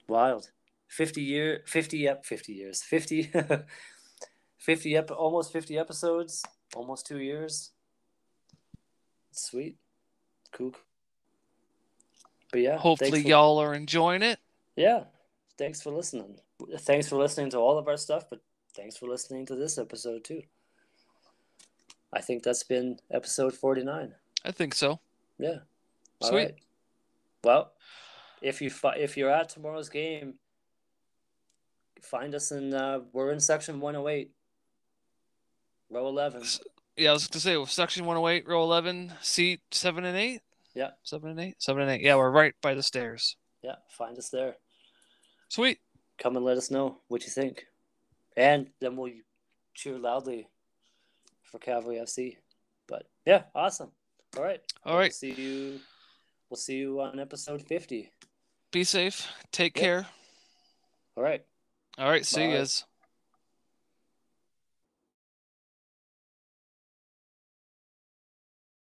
Wild. 50 almost 50 episodes, almost 2 years. Sweet. Cool. But yeah, hopefully y'all are enjoying it. Yeah. Thanks for listening. Thanks for listening to all of our stuff, but thanks for listening to this episode too. I think that's been episode 49. I think so. Yeah. Sweet. All right. Well, if you're at tomorrow's game, find us we're in section 108, row 11. Yeah, I was going to say, section 108, row 11, seat 7 and 8. Yeah. 7 and 8? 7 and 8. Yeah, we're right by the stairs. Yeah, find us there. Sweet. Come and let us know what you think. And then we'll cheer loudly for Cavalry FC. But yeah, awesome. All right. All right. We'll see you on episode 50. Be safe. Take care. All right. All right. See you guys.